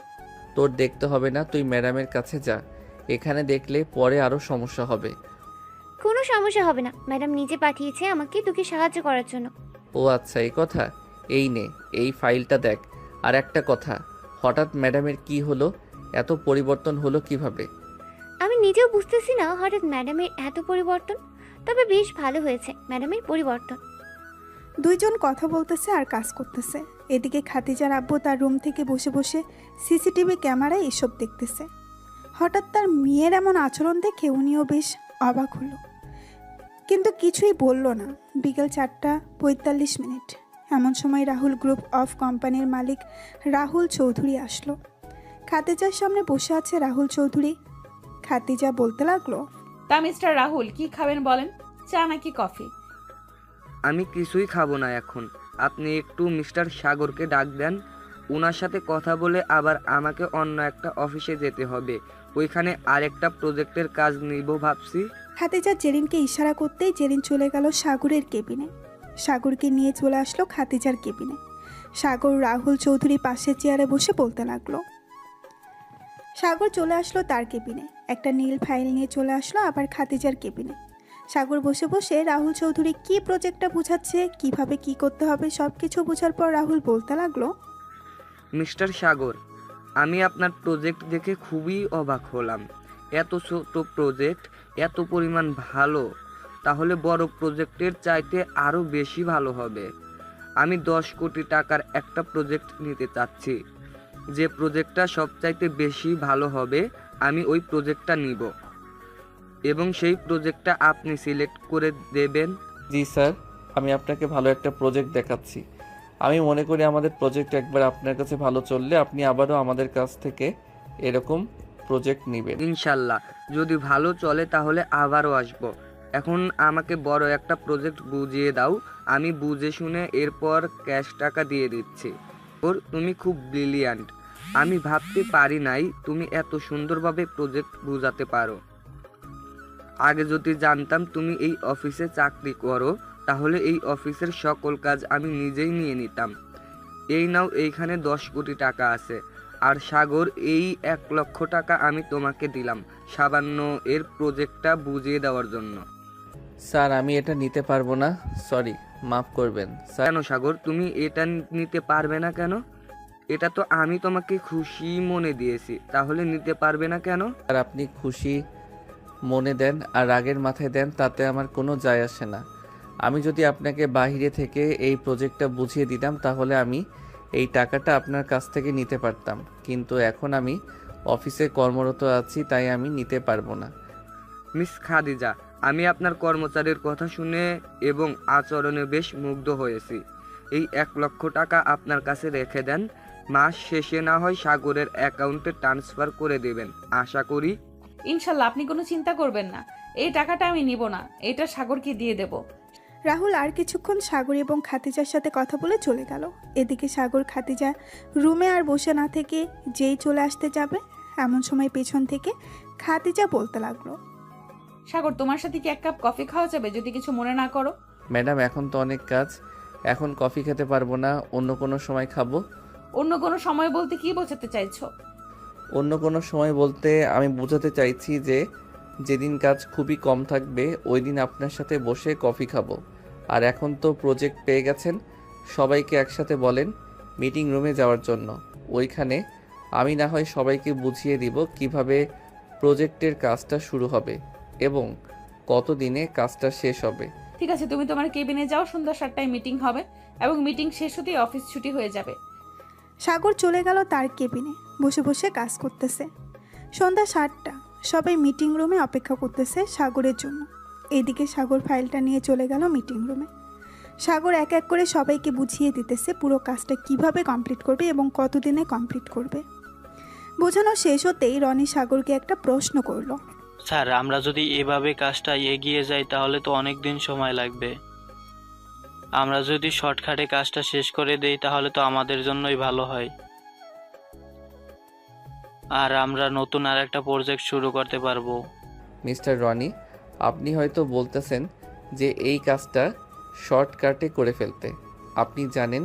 তোর দেখতে হবে না, তুই ম্যাডামের কাছে যা। এখানে দেখলে পরে আরও সমস্যা হবে। কোনো সমস্যা হবে না, ম্যাডাম নিজে পাঠিয়েছে আমাকে তোকে সাহায্য করার জন্য। ও আচ্ছা, এই কথা। এই নে, এই ফাইলটা দেখ। আর একটা কথা, হঠাৎ ম্যাডামের কি হলো, এত পরিবর্তন হলো কিভাবে? আমি নিজেও বুঝতেছি না হঠাৎ ম্যাডামের এত পরিবর্তন, তবে বেশ ভালো হয়েছে ম্যাডামের পরিবর্তন। দুইজন কথা বলতেছে আর কাজ করতেছে। এদিকে খাদিজার আব্বু তার রুম থেকে বসে বসে সিসিটিভি ক্যামেরায় এসব দেখতেছে। হঠাৎ তার মেয়ের এমন আচরণ দেখে উনিও বেশ অবাক হলো, কিন্তু কিছুই বলল না। বিকেল 4:45। এমন সময় রাহুল গ্রুপ অফ কোম্পানির মালিক রাহুল চৌধুরী আসলো। খাদিজার সামনে বসে আছে রাহুল চৌধুরী। খাদিজা বলতে লাগলো, তা মিস্টার রাহুল, কি খাবেন বলেন, চা নাকি কফি? আমি কিছুই খাবো না এখন। আপনি একটু মিস্টার সাগরকে ডাক দেন, ওনার সাথে কথা বলে আবার আমাকে অন্য একটা অফিসে যেতে হবে, ওইখানে আরেকটা প্রজেক্টের কাজ নিব ভাবছি। খাদিজা জেরিনকে ইশারা করতেই জেরিন চলে গেল সাগরের কেবিনে। সাগরকে নিয়ে চলে আসলো খাদিজার কেবিনে। সাগর রাহুল চৌধুরী পাশের চেয়ারে বসে বলতে লাগলো। সাগর চলে আসলো তার কেবিনে, একটা নীল ফাইল নিয়ে চলে আসলো আবার খাদিজার কেবিনে। সাগর বসে বসে রাহুল চৌধুরী কি প্রজেক্টটা বুঝাচ্ছে, কিভাবে কি করতে হবে সব কিছু বোঝার পর রাহুল বলতে লাগলো, মিস্টার সাগর, আমি আপনার প্রজেক্ট দেখে খুবই অবাক হলাম। এত ছোট প্রজেক্ট, এত পরিমাণ ভালো, তাহলে বড় প্রজেক্টের চাইতে আরও বেশি ভালো হবে। আমি 10 কোটি টাকার একটা প্রজেক্ট নিতে চাচ্ছি। যে প্রজেক্টটা সবচাইতে বেশি ভালো হবে আমি ওই প্রজেক্টটা নিব, এবং সেই প্রজেক্টটা আপনি সিলেক্ট করে দেবেন। জি স্যার, আমি আপনাকে ভালো একটা প্রজেক্ট দেখাচ্ছি। আমি মনে করি আমাদের প্রজেক্ট একবার আপনার কাছে ভালো চললে আপনি আবারও আমাদের কাছ থেকে এরকম প্রজেক্ট নেবেন। ইনশাল্লাহ, যদি ভালো চলে তাহলে আবারও আসব। এখন আমাকে বড় একটা প্রজেক্ট বুঝিয়ে দাও, আমি বুঝে শুনে এরপর ক্যাশ টাকা দিয়ে দিচ্ছি। ওর তুমি খুব ব্রিলিয়ান্ট, আমি ভাবতে পারি নাই তুমি এত সুন্দরভাবে প্রজেক্ট বুঝাতে পারো। আগে যদি জানতাম তুমি এই অফিসে চাকরি করো, তাহলে এই অফিসের সকল কাজ আমি নিজেই নিয়ে নিতাম। এই নাও, এইখানে 10 কোটি টাকা আছে, আর সাগর এই 1 লক্ষ টাকা আমি তোমাকে দিলাম সামান্য এর প্রজেক্টটা বুঝিয়ে দেওয়ার জন্য। স্যার, আমি এটা নিতে পারবো না, সরি, মাফ করবেন স্যার। কেন সাগর, তুমি এটা নিতে পারবে না কেন? এটা তো আমি তোমাকে খুশি মনে দিয়েছি, তাহলে নিতে পারবে না কেন? আর আপনি খুশি মনে দেন আর রাগের মাথায় দেন, তাতে আমার কোনো যায় আসে না। আমি যদি আপনাকে বাইরে থেকে এই প্রজেক্টটা বুঝিয়ে দিতাম তাহলে আমি এই টাকাটা আপনার কাছ থেকে নিতে পারতাম, কিন্তু এখন আমি অফিসে কর্মরত আছি, তাই আমি নিতে পারবো না। মিস খাদিজা, আমি আপনার কর্মচারীর কথা শুনে এবং আচরণে বেশ মুগ্ধ হয়েছি। এই 1 লক্ষ টাকা আপনার কাছে রেখে দেন, মাস শেষে না হয় সাগরের অ্যাকাউন্টে ট্রান্সফার করে দেবেন আশা করি। ইনশাল্লাহ, আপনি কোনো চিন্তা করবেন না, এই টাকাটা আমি নিব না, এটা সাগরকে দিয়ে দেব। রাহুল আর কিছুক্ষণ সাগর এবং খাদিজার সাথে কথা বলে চলে গেল। এদিকে সাগর খাদিজা রুমে আর বসে না থেকে যেই চলে আসতে যাবে, এমন সময় পেছন থেকে খাদিজা বলতে লাগলো, সাগর, তোমার সাথে কি 1 কাপ কফি খাওয়া যাবে, যদি কিছু মনে না করো? ম্যাডাম, এখন তো অনেক কাজ, এখন কফি খেতে পারবো না, অন্য কোনো সময় খাবো। অন্য কোনো সময় বলতে কি বোঝাতে চাইছো? অন্য কোনো সময় বলতে আমি বোঝাতে চাইছি যে যেদিন কাজ খুবই কম থাকবে ওই দিন আপনার সাথে বসে কফি খাবো। আর এখন তো প্রজেক্ট পেয়ে গেছেন, সবাইকে একসাথে বলেন মিটিং রুমে যাওয়ার জন্য। ওইখানে আমি না হয় সবাইকে বুঝিয়ে দিব কিভাবে প্রজেক্টের কাজটা শুরু হবে এবং কত দিনে কাজটা শেষ হবে। ঠিক আছে, তুমি তোমার কেবিনে যাও, সন্ধ্যা 7টায় মিটিং হবে এবং মিটিং শেষ হতেই অফিস ছুটি হয়ে যাবে। সাগর চলে গেল তার কেবিনে, বসে বসে কাজ করতেছে। সন্ধ্যা 7টা, সবাই মিটিং রুমে অপেক্ষা করতেছে সাগরের জন্য। এদিকে সাগর ফাইলটা নিয়ে চলে গেল মিটিং রুমে। সাগর এক এক করে সবাইকে বুঝিয়ে দিতেছে পুরো কাজটা কিভাবে কমপ্লিট করবে এবং কতদিনে কমপ্লিট করবে। বোঝানো শেষ হতেই রনি সাগরকে একটা প্রশ্ন করলো। স্যার, আমরা যদি এভাবে কাজটা এগিয়ে যাই তাহলে তো অনেক দিন সময় লাগবে। আমরা যদি শর্টকাটে কাজটা শেষ করে দেই তাহলে তো আমাদের জন্যই ভালো হয়, আর আমরা নতুন আর একটা প্রজেক্ট শুরু করতে পারবো। মিস্টার রনি, আপনি হয়তো বলতেছেন যে এই কাজটা শর্টকাটে করে ফেলতে। আপনি জানেন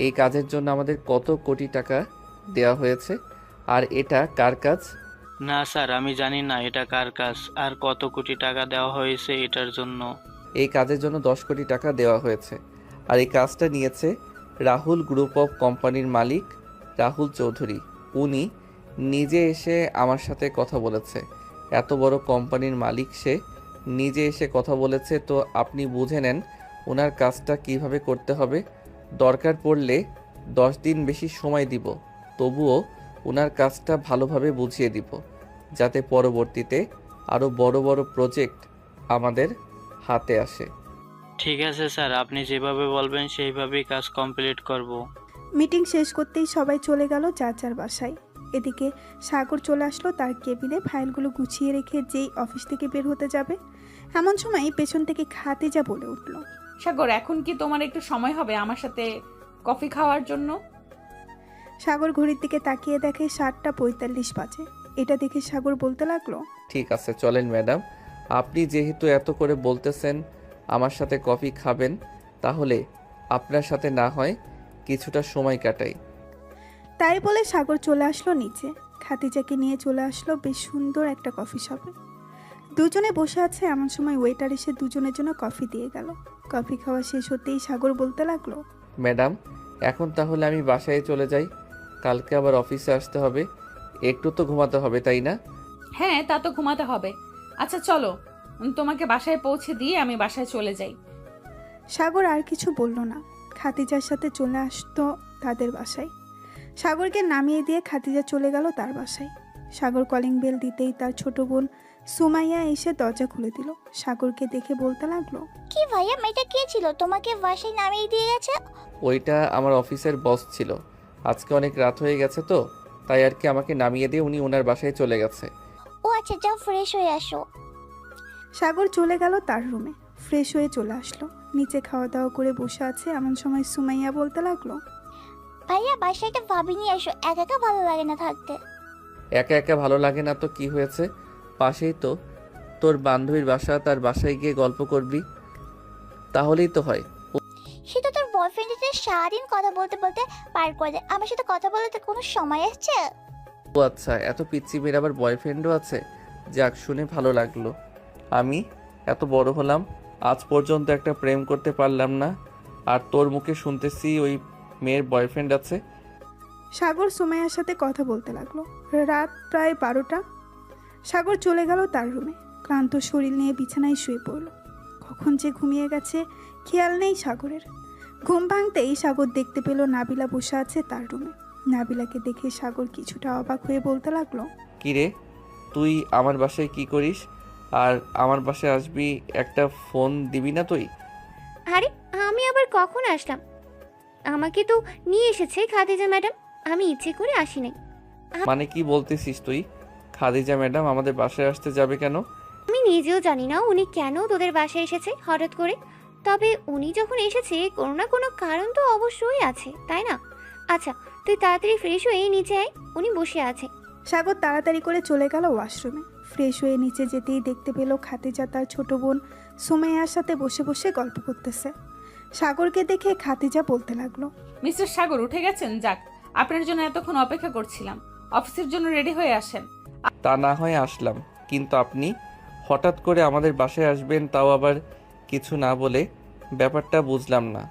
এই কাজের জন্য আমাদের কত কোটি টাকা দেওয়া হয়েছে, আর এটা কার কাজ? না স্যার, আমি জানি না এটা কার কাজ আর কত কোটি টাকা দেওয়া হয়েছে এটার জন্য। এই কাজের জন্য 10 কোটি টাকা দেওয়া হয়েছে, আর এই কাজটা নিয়েছে রাহুল গ্রুপ অফ কোম্পানির মালিক রাহুল চৌধুরী। উনি নিজে এসে আমার সাথে কথা বলেছে। এত বড় কোম্পানির মালিক, সে নিজে এসে কথা বলেছে, তো আপনি বুঝে নেন ওনার কাজটা কিভাবে করতে হবে। দরকার পড়লে 10 দিন বেশি সময় দিব, তবুও ওনার কাজটা ভালোভাবে বুঝিয়ে দিব, যাতে পরবর্তীতে আরও বড় বড় প্রজেক্ট আমাদের হাতে আসে। ঠিক আছে স্যার, আপনি যেভাবে বলবেন সেইভাবেই কাজ কমপ্লিট করব। মিটিং শেষ করতেই সবাই চলে গেল যার যার বাসায়। এদিকে সাগর চলে আসলো তার কেবিনে ফাইলগুলো গুছিয়ে রেখে যেই অফিস থেকে বের হতে যাবে, এমন সময় পেছন থেকে খাদিজা বলে উঠল, সাগর, এখন কি তোমার একটু সময় হবে আমার সাথে কফি খাওয়ার জন্য? সাগর ঘড়ির দিকে তাকিয়ে দেখে 7:45 বাজে। এটা দেখে সাগর বলতে লাগলো, ঠিক আছে, চলেন ম্যাডাম। আপনি যেহেতু এত করে বলতেছেন আমার সাথে কফি খাবেন, তাহলে আপনার সাথে না হয় কিছুটা সময় কাটাই। তাই বলে সাগর চলে আসলো নিচে। খাদিজাকে নিয়ে চলে আসলো বেশ সুন্দর একটা কফি শপে। দুজনে বসে আছে, এমন সময় ওয়েটার এসে দুজনের জন্য কফি দিয়ে গেল। কফি খাওয়া শেষ হতেই সাগর বলতে লাগলো, ম্যাডাম, এখন তাহলে আমি বাসায় চলে যাই। কালকে আবার অফিসে আসতে হবে, একটু তো ঘুমাতে হবে, তাই না? হ্যাঁ, তা তো ঘুমাতে হবে। আচ্ছা চলো, তোমাকে বাসায় পৌঁছে দিয়ে আমি বাসায় চলে যাই। সাগর আর কিছু বলল না। খাদিজার সাথে চলে আসতো তাদের বাসায়। সাগরকে নামিয়ে দিয়ে খাদিজা চলে গেল তার বাসায়। সাগর কলিং বেল দিতেই তার ছোট বোন সুমাইয়া এসে দরজা খুলে দিল। সাগরকে দেখে বলতে লাগলো, কি ভাইয়া, মেয়েটা কে ছিল তোমাকে বাসায় নামিয়ে দিয়ে গেছে? ওইটা আমার অফিসের বস ছিল। আজকে অনেক রাত হয়ে গেছে তো, তাই আর কি আমাকে নামিয়ে দিয়ে উনি ওনার বাসায় চলে গেছে। ও আচ্ছা, যাও ফ্রেশ হয়ে আসো। সাগর চলে গেল তার রুমে, ফ্রেশ হয়ে চলে আসলো। নিচে খাওয়া দাওয়া করে বসে আছে, এমন সময় সুমাইয়া বলতে লাগলো, ভাইয়া বাসায় একটা ভাবি নিয়ে আসো, একা একা ভালো লাগে না থাকতে। একা একা ভালো লাগে না তো কি হয়েছে? পাশেই তো তোর বান্ধবীর বাসা, তার বাসায় গিয়ে গল্প করবি, তাহলেই তো হয়। সে তো তোর বয়ফ্রেন্ডের সাথে সারাদিন কথা বলতে বলতে পার করে দেয়, আমার সাথে কথা বলতে কোনো সময় আসছে? ও আচ্ছা, এত পিচ্ছি মেয়ের আবার বয়ফ্রেন্ডও আছে? যাক, শুনে ভালো লাগলো। আমি এত বড় হলাম, আজ পর্যন্ত একটা প্রেম করতে পারলাম না, আর তোর মুখে শুনতেছি ওই মেয়ের বয়ফ্রেন্ড আছে। সাগর সুমাইয়ার সাথে কথা বলতে লাগলো। রাত প্রায় 12টা। সাগর চলে গেল তার রুমে। ক্লান্ত শরীর নিয়ে বিছানায় শুয়ে পড়ল। কখন যে ঘুমিয়ে গেছে খেয়াল নেই সাগরের। ঘুম ভাঙতেই সাগর দেখতে পেল নাবিলা বসে আছে তার রুমে। নাবিলাকে দেখে সাগর কিছুটা অবাক হয়ে বলতে লাগলো, কিরে, তুই আমার বাসায় কি করিস? আর আমার বাসায় আসবি, একটা ফোন দিবি না তুই? আরে আমি আবার কখন আসলাম? আমাকে তো নিয়ে এসেছে খাদিজা ম্যাডাম, আমি ইচ্ছে করে আসি নাই। মানে কি বলতেছিস তুই? খাদিজা ম্যাডাম আমাদের বাসায় আসতে যাবে কেন? আমি নিজেও জানি না উনি কেন তোদের বাসায় এসেছে হঠাৎ করে। তবে উনি যখন এসেছে কোনো না কোনো কারণ তো অবশ্যই আছে, তাই না? আচ্ছা তুই তাড়াতাড়ি ফ্রেশ হয়ে নিচে আয়, উনি বসে আছে। সাগর তাড়াতাড়ি করে চলে গেল ওয়াশরুমে। ফ্রেশ হয়ে নিচে যেতেই দেখতে পেল খাদিজা তার ছোট বোন সুমাইয়ার সাথে বসে বসে গল্প করতেছে। সাগরকে দেখে খাদিজা বলতে লাগলো, মিস্টার সাগর উঠে গেছেন? যাক, আপনার জন্য এতক্ষণ অপেক্ষা করছিলাম। অফিসের জন্য রেডি হয়ে আসেন। তা না হয় আসলাম, কিন্তু আপনি হঠাৎ করে আমাদের বাসায় আসবেন, তাও আবার কিছু না বলে, ব্যাপারটা বুঝলাম না।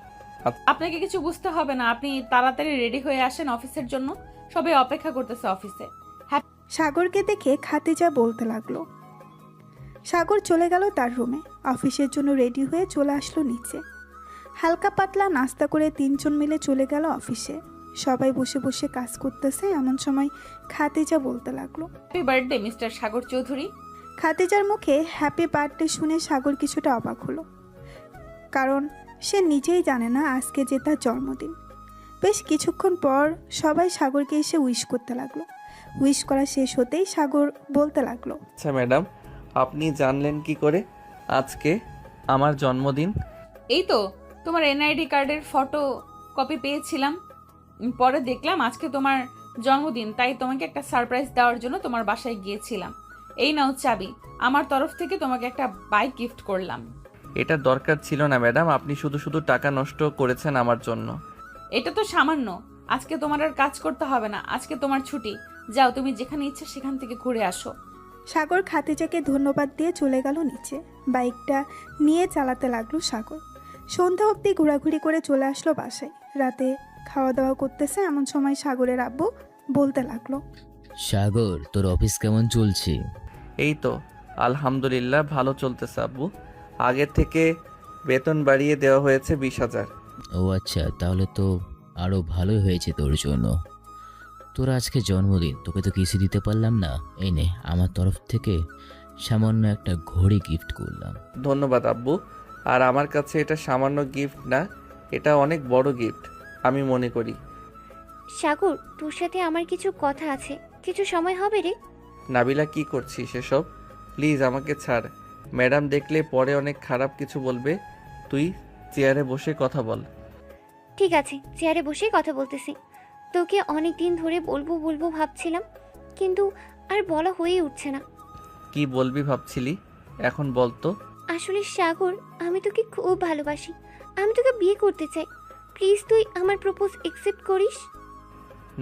আপনাকে কিছু বুঝতে হবে না, আপনি তাড়াতাড়ি রেডি হয়ে আসেন অফিসের জন্য। সবাই অপেক্ষা করতেছে অফিসে। সাগরকে দেখে খাদিজা বলতে লাগলো। সাগর চলে গেল তার রুমে। অফিসের জন্য রেডি হয়ে চলে আসলো নিচে। হালকা পাতলা নাস্তা করে তিনজন মিলে চলে গেল অফিসে। সবাই বসে বসে কাজ করতেছে, এমন সময় খাদিজা বলতে লাগলো, হ্যাপি বার্থডে মিস্টার সাগর চৌধুরী। খাদিজার মুখে হ্যাপি বার্থডে শুনে সাগর কিছুটা অবাক হলো, কারণ সে নিজেই জানে না আজকে যে তার জন্মদিন। বেশ কিছুক্ষণ পর সবাই সাগরকে এসে উইশ করতে লাগলো। উইশ করা শেষ হতেই সাগর বলতে লাগলো, আচ্ছা ম্যাডাম, আপনি জানলেন কি করে আজকে আমার জন্মদিন? এই তো তোমার এনআইডি কার্ডের ফটো কপি পেয়েছিলাম, পরে দেখলাম আজকে তোমার জন্মদিন, তাই তোমাকে একটা সারপ্রাইজ দেওয়ার জন্য তোমার বাসায় গিয়েছিলাম। এই নাও চাবি, আমার তরফ থেকে তোমাকে একটা বাইক গিফট করলাম। এটা দরকার ছিল না ম্যাডাম, আপনি শুধু শুধু টাকা নষ্ট করেছেন আমার জন্য। এটা তো সামান্য, আজকে তোমার আর কাজ করতে হবে না, আজকে তোমার ছুটি, যাও তুমি যেখানে ইচ্ছা সেখান থেকে ঘুরে আসো। সাগর খাদিজাকে ধন্যবাদ দিয়ে চলে গেল নিচে। বাইকটা নিয়ে চালাতে লাগলো সাগর। সন্ধ্যা অবধি ঘোরাঘুরি করে চলে আসলো বাসায়। রাতে খাওয়া দাওয়া করতেছে এমন সময় সাগরের আব্বু বলতে লাগলো, সাগর, তোর অফিস কেমন চলছে? এই তো আলহামদুলিল্লাহ ভালো চলতেছে আব্বু, আগের থেকে বেতন বাড়িয়ে দেওয়া হয়েছে 20,000। ও আচ্ছা, তাহলে তো আরও ভালোই হয়েছে তোর জন্য। তোর আজকে জন্মদিন, তোকে তো কিছু দিতে পারলাম না। এই নে, আমার তরফ থেকে সামান্য একটা ঘড়ি গিফট করলাম। ধন্যবাদ আব্বু, আর আমার কাছে এটা সামান্য গিফট না, এটা অনেক বড় গিফট আমি মনে করি। সাগর, তোর সাথে আমার কিছু কথা আছে, কিছু সময় হবে রে? নাবিলা, কি করছিস এসব? প্লিজ আমাকে ছাড়, ম্যাডাম দেখলে পরে অনেক খারাপ কিছু বলবে। তুই চেয়ারে বসে কথা বল। ঠিক আছে, চেয়ারে বসেই কথা বলতেছি। তোকে অনেক দিন ধরে বলবো বলবো ভাবছিলাম, কিন্তু আর বলা হয়ে উঠছে না। কি বলবি ভাবছিলি, এখন বল তো। আসলে সাগর, আমি তোকে খুব ভালোবাসি, আমি তোকে বিয়ে করতে চাই। প্লিজ তুই আমার প্রপোজ অ্যাকসেপ্ট করিস।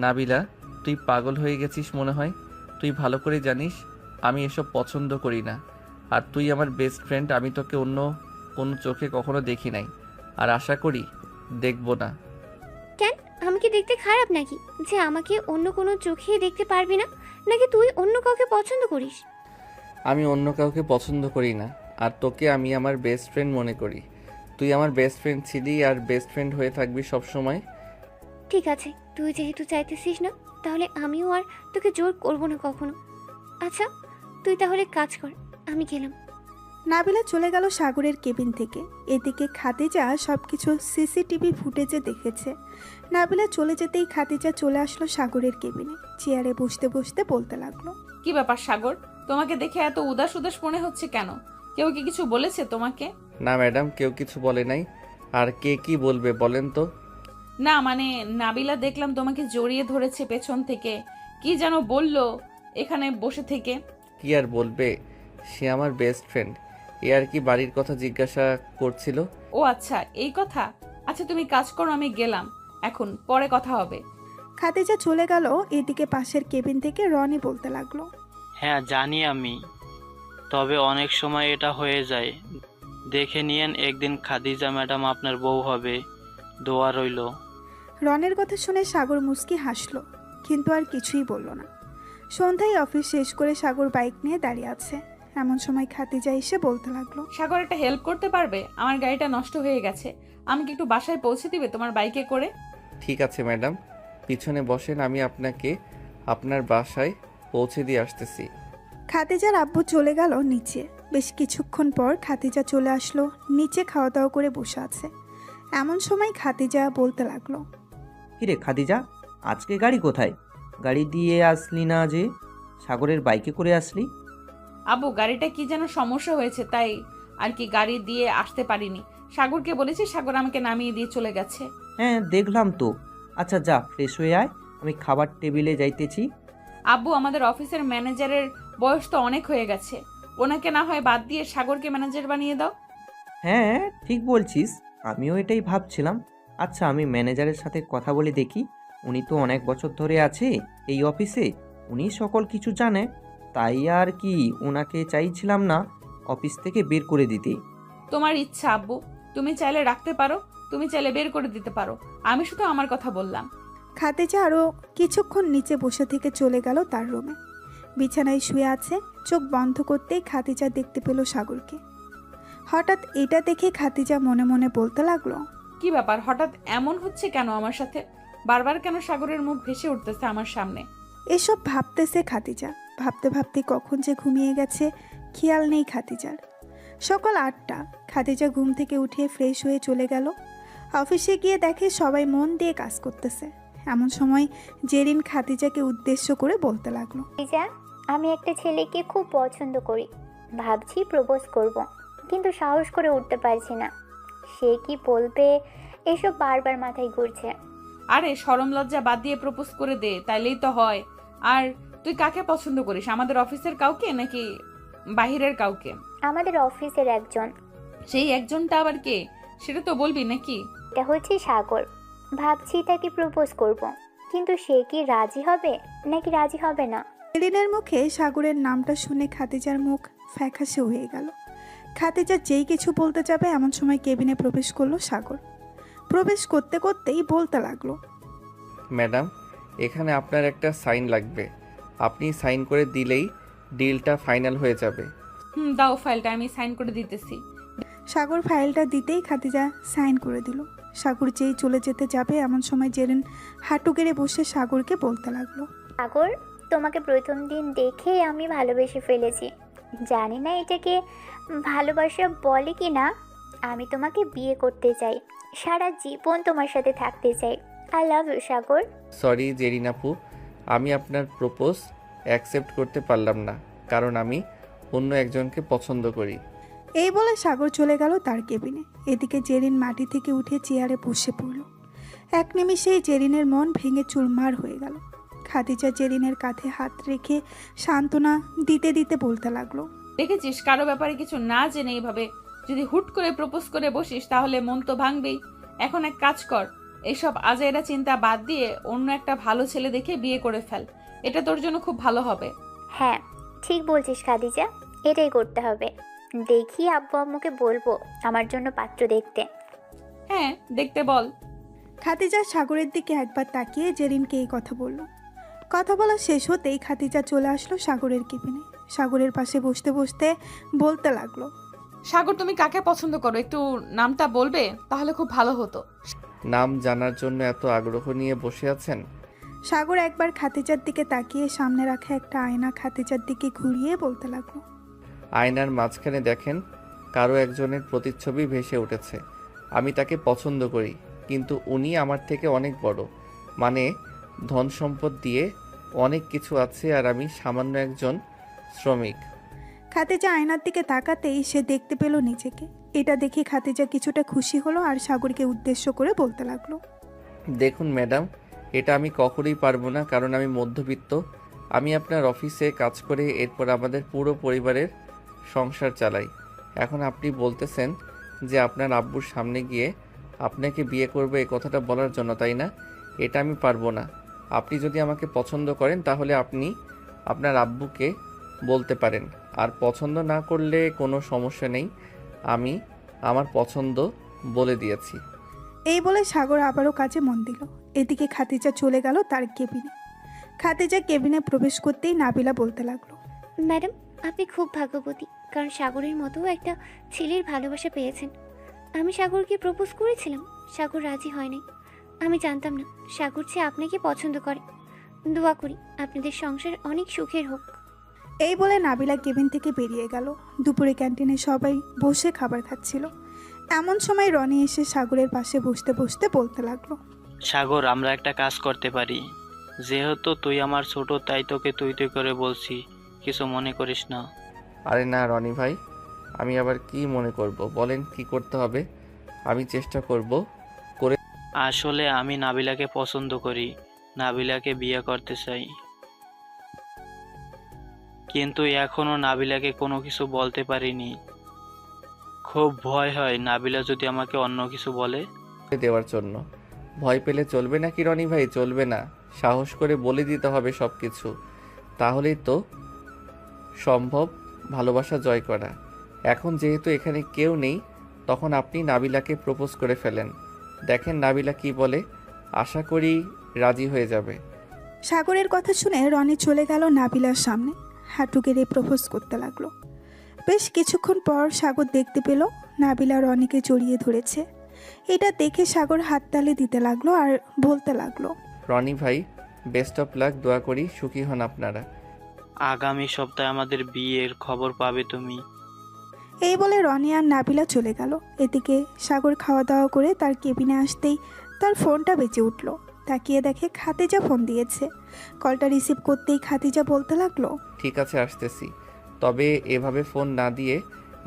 নাবিলা, তুই পাগল হয়ে গেছিস মনে হয়। তুই ভালো করে জানিস আমি এসব পছন্দ করি না, আর তুই আমার বেস্ট ফ্রেন্ড, আমি তোকে অন্য কোনো চোখে কখনো দেখি নাই, আর আশা করি দেখব না। কেন, আমি কি দেখতে খারাপ নাকি যে আমাকে অন্য কোনো চোখে দেখতে পারবি না? নাকি তুই অন্য কাউকে পছন্দ করিস? আমি অন্য কাউকে পছন্দ করি না, আর তোকে আমি আমার বেস্ট ফ্রেন্ড মনে করি। তুই আমার বেস্ট ফ্রেন্ড ছিলি আর বেস্ট ফ্রেন্ড হয়ে থাকবি সব সময়। ঠিক আছে, তুই যেহেতু চাইতেছিস না, তাহলে আমিও আর তোকে জোর করব না কখনো। আচ্ছা, তুই তাহলে কাজ কর, আমি গেলাম। নাবিলা চলে গেল সাগরের কেবিন থেকে। এদিকে খাদিজা সবকিছু সিসিটিভি ফুটেজে দেখেছে। নাবিলা চলে যেতেই খাদিজা চলে আসলো সাগরের কেবিনে। চেয়ারে বসতে বসতে বলতে লাগলো, কি ব্যাপার সাগর, তোমাকে দেখে এত উদাস উদাস মনে হচ্ছে কেন? কেউ কি কিছু বলেছে তোমাকে? না ম্যাডাম, কেউ কিছু বলে নাই। আর কে কি বলবে বলেন তো? না মানে নাবিলা দেখলাম তোমাকে জড়িয়ে ধরেছে পেছন থেকে, কি যেন বললো এখানে বসে থেকে। কি আর বলবে, সে আমার বেস্ট ফ্রেন্ড। এ আর কি বাড়ির কথা জিজ্ঞাসা করছিল। ও আচ্ছা, এই কথা। আচ্ছা তুমি কাজ করো, আমি গেলাম, এখন পরে কথা হবে। খাদিজা চলে গেল। এদিকে পাশের কেবিন থেকে রনি বলতে লাগলো, হ্যাঁ জানি আমি, তবে অনেক সময় এটা হয়ে যায়। দেখে নিয়েন, একদিন খাদিজা ম্যাডাম আপনার বউ হবে, দোয়া রইল। রনের কথা শুনে সাগর মুচকি হাসলো, কিন্তু আর কিছুই বলল না। সন্ধ্যায় অফিস শেষ করে সাগর বাইক নিয়ে দাঁড়িয়ে আছে। এমন সময় খাদিজা এসে বলতে লাগলো, সাগর একটা হেল্প করতে পারবে? আমার গাড়িটা নষ্ট হয়ে গেছে, আমাকে একটু বাসায় পৌঁছে দিবে তোমার বাইকে করে? ঠিক আছে ম্যাডাম, পিছনে বসেন, আমি আপনাকে আপনার বাসায় পৌঁছে দিয়ে আসতেছি। খাদিজার আব্বু চলে গেল নিচে। বেশ কিছুক্ষণ পর খাদিজা চলে আসলো নিচে, খাওয়া দাওয়া করে বসে আছে। এমন সময় খাদিজা বলতে লাগলো, কিরে খাদিজা, আজকে গাড়ি কোথায়? গাড়ি দিয়ে আসলি না যে, সাগরের বাইকে করে আসলি? আব্বু, গাড়িটা কি যেন সমস্যা হয়েছে, তাই আর কি গাড়ি দিয়ে আসতে পারিনি। সাগরকে বলেছি, সাগর আমাকে নামিয়ে দিয়ে চলে গেছে। হ্যাঁ দেখলাম তো। আচ্ছা যা, ফ্রেশ হয়ে আয়, আমি খাবার টেবিলে যাইতেছি। আব্বু, আমাদের অফিসের ম্যানেজারের বয়স তো অনেক হয়ে গেছে, ওনাকে না হয় বাদ দিয়ে সাগরকে ম্যানেজার বানিয়ে দাও। হ্যাঁ ঠিক বলছিস, আমিও এটাই ভাবছিলাম। আচ্ছা আমি ম্যানেজারের সাথে কথা বলে দেখি, উনি তো অনেক বছর ধরে আছে এই অফিসে, উনি সকল কিছু জানে। তাই আর কি ওনাকে চাইছিলাম না অফিস থেকে বের করে দিতে। তোমার ইচ্ছা আব্বু, তুমি চাইলে রাখতে পারো, তুমি চাইলে বের করে দিতে পারো, আমি শুধু আমার কথা বললাম। খাদিজা আরও কিছুক্ষণ নিচে বসে থেকে চলে গেল তার রুমে। বিছানায় শুয়ে আছে। চোখ বন্ধ করতেই খাদিজা দেখতে পেল সাগরকে। হঠাৎ এটা দেখে খাদিজা মনে মনে বলতে লাগলো, কি ব্যাপার, হঠাৎ এমন হচ্ছে কেন আমার সাথে? বারবার কেন সাগরের মুখ ভেসে উঠতেছে আমার সামনে? এসব ভাবতেছে খাদিজা। ভাবতে ভাবতে কখন যে ঘুমিয়ে গেছে খেয়াল নেই খাদিজার। সকাল 8টা। খাদিজা ঘুম থেকে উঠে ফ্রেশ হয়ে চলে গেল। অফিসে গিয়ে দেখে সবাই মন দিয়ে কাজ করতেছে। এমন সময় জেরিন খাদিজাকে উদ্দেশ্য করে বলতে লাগলো। খাদিজা, আমি একটা ছেলেকে খুব পছন্দ করি, ভাবছি প্রপোজ করব, কিন্তু সাহস করে উঠতে পারছি না। সে কি বলবে এসব বারবার মাথায় ঘুরছে। আরে শরম লজ্জা বাদ দিয়ে প্রপোজ করে দে, তাইলেই তো হয়। আর তুই কাকে পছন্দ করিস, আমাদের অফিসের কাউকে নাকি বাহিরের কাউকে? আমাদের অফিসের একজন। সেই একজনটা আবার কে, সেটা তো বলবি নাকি? এটা হচ্ছে সাগর। ভাবছি তাকে প্রপোজ করব, কিন্তু সে কি রাজি হবে নাকি রাজি হবে না। জেরিনের মুখে সাগরের নামটা শুনে খাদিজার মুখ ফ্যাকাশে হয়ে গেল। খাদিজা যেই কিছু বলতে যাবে এমন সময় কেবিনে প্রবেশ করলো সাগর। প্রবেশ করতে করতেই বলতে লাগলো। ম্যাডাম, এখানে আপনার একটা সাইন লাগবে। আপনি সাইন করে দিলেই ডিলটা ফাইনাল হয়ে যাবে। দাও ফাইলটা, আমি সাইন করে দিতেছি। সাগর ফাইলটা দিতেই খাদিজা সাইন করে দিল। সাগর যেই চলে যেতে যাবে এমন সময় জেরিন হাঁটু গেড়ে বসে সাগরকে বলতে লাগলো। সাগর, তোমাকে প্রথম দিন দেখেই আমি ভালোবেসে ফেলেছি। জানি না এটাকে ভালোবাসা বলে কি না। আমি তোমাকে বিয়ে করতে চাই, সারা জীবন তোমার সাথে থাকতে চাই। I love you Sagar. Sorry Jerin আপু, আমি আপনার প্রপোজ অ্যাকসেপ্ট করতে পারলাম না, কারণ আমি অন্য একজনকে পছন্দ করি। এই বলে সাগর চলে গেল তার কেবিনে। এদিকে জেরিন মাটি থেকে উঠে চেয়ারে বসে পড়ল। এক নিমিষেই জেরিনের মন ভেঙে চুরমার হয়ে গেল। খাদিজা জেরিনের কাঁধে হাত রেখে সান্ত্বনা দিতে দিতে বলতে লাগলো। দেখেছিস, কারো ব্যাপারে কিছু না জেনে এইভাবে যদি হুট করে প্রপোজ করে বসিস তাহলে মন তো ভাঙবেই। এখন এক কাজ কর, এইসব আজাইরা চিন্তা বাদ দিয়ে অন্য একটা ভালো ছেলে দেখে বিয়ে করে ফেল। এটা তোর জন্য খুব ভালো হবে। হ্যাঁ, ঠিক বলছিস খাদিজা, এটাই করতে হবে। দেখি আব্বু আম্মুকে বলবো আমার জন্য পাত্র দেখতে। হ্যাঁ, দেখতে বল। খাদিজা সাগরের দিকে একবার তাকিয়ে জেরিনকে এই কথা বলল। কথা বলা শেষ হতেই খাদিজা চলে আসলো সাগরের কেবিনে। সাগরের পাশে বসতে বসতে বলতে লাগলো। সাগর, তুমি কাকে পছন্দ করো, একটু নামটা বলবে তাহলে খুব ভালো হতো। নাম জানার জন্য এত আগ্রহ নিয়ে বসে আছেন? সাগর একবার খাদিজার দিকে তাকিয়ে সামনে রাখা একটা আয়না খাদিজার দিকে ঘুরিয়ে বলতে লাগলো। আয়নার মাঝখানে দেখেন, কারো একজনের প্রতিচ্ছবি ভেসে উঠেছে। আমি তাকে পছন্দ করি, কিন্তু উনি আমার থেকে অনেক বড়, মানে ধন সম্পদ দিয়ে অনেক কিছু আছে, আর আমি সামান্য একজন শ্রমিক। খাদিজা আয়নার দিকে তাকাতেই সে দেখতে পেল নিজেকে। এটা দেখে খাদিজা কিছুটা খুশি হলো আর সাগরকে উদ্দেশ্য করে বলতে লাগলো। দেখুন ম্যাডাম, এটা আমি কখনোই পারবো না, কারণ আমি মধ্যবিত্ত। আমি আপনার অফিসে কাজ করে এরপর আমাদের পুরো পরিবারের সংসার চালাই। এখন আপনি বলতেছেন যে আপনার আব্বুর সামনে গিয়ে আপনাকে বিয়ে করবে, এই কথাটা বলার জন্য, তাই না? এটা আমি পারবো না। আপনি যদি আমাকে পছন্দ করেন তাহলে আপনি আপনার আব্বুকে বলতে পারেন, আর পছন্দ না করলে কোনো সমস্যা নেই, আমি আমার পছন্দ বলে দিয়েছি। এই বলে সাগর আবারও কাজে মন দিল। এদিকে খাদিজা চলে গেল তার কেবিনে। খাদিজা কেবিনে প্রবেশ করতেই নাবিলা বলতে লাগলো। ম্যাডাম, আপনি খুব ভাগ্যবতী, কারণ সাগরের মতো একটা ছেলের ভালোবাসা পেয়েছেন। আমি সাগরকে প্রপোজ করেছিলাম, সাগর রাজি হয়নি। আমি জানতাম না সাগর চেয়ে আপনাকে পছন্দ করে। দোয়া করি আপনাদের সংসার অনেক সুখের হোক। এই বলে নাবিলা কেবিন থেকে বেরিয়ে গেল। দুপুরে ক্যান্টিনে সবাই বসে খাবার খাচ্ছিল। এমন সময় রনি এসে সাগরের পাশে বসতে বসতে বলতে লাগলো। সাগর, আমরা একটা কাজ করতে পারি। যেহেতু তুই আমার ছোট, তাই তোকে তুই তুই করে বলছি, কিছু মনে করিস না। আরে না রনি ভাই, আমি আবার কি মনে করব? বলেন কি করতে হবে, আমি চেষ্টা করব। আসলে আমি নাবিলাকে পছন্দ করি, নাবিলাকে বিয়ে করতে চাই, কিন্তু এখনো নাবিলাকে কোনো কিছু বলতে পারিনি। খুব ভয় হয় নাবিলা যদি আমাকে অন্য কিছু বলে। দেওয়ার জন্য ভয় পেলে চলবে নাকি রনি ভাই? চলবে না, সাহস করে বলে দিতে হবে সব কিছু, তাহলেই তো সম্ভব ভালোবাসা জয় করা। এখন যেহেতু এখানে কেউ নেই, তখন আপনি নাবিলাকে প্রপোজ করে ফেলেন, দেখেন নাবিলা কি বলে। আশা করি রাজি হয়ে যাবে। সাগরের কথা শুনে রনি চলে গেল নাবিলার সামনে, হাঁটু গেড়ে প্রপোজ করতে লাগলো। বেশ কিছুক্ষণ পর সাগর দেখতে পেল নাবিলা রনিকে জড়িয়ে ধরেছে। এটা দেখে সাগর হাততালি দিতে লাগলো আর বলতে লাগলো। রনি ভাই, বেস্ট অফ লাক, দোয়া করি সুখী হন আপনারা। আগামী সপ্তাহে আমাদের বিয়ের খবর পাবে তুমি। এই বলে রনি আর নাবিলা চলে গেল। এদিকে সাগর খাওয়া দাওয়া করে তার কেবিনে আসতেই তার ফোনটা বেজে উঠল। তাকিয়ে দেখে খাদিজা ফোন দিয়েছে। কলটা রিসিভ করতেই খাদিজা বলতে লাগলো, ঠিক আছে আসতেছি, তবে এভাবে ফোন না দিয়ে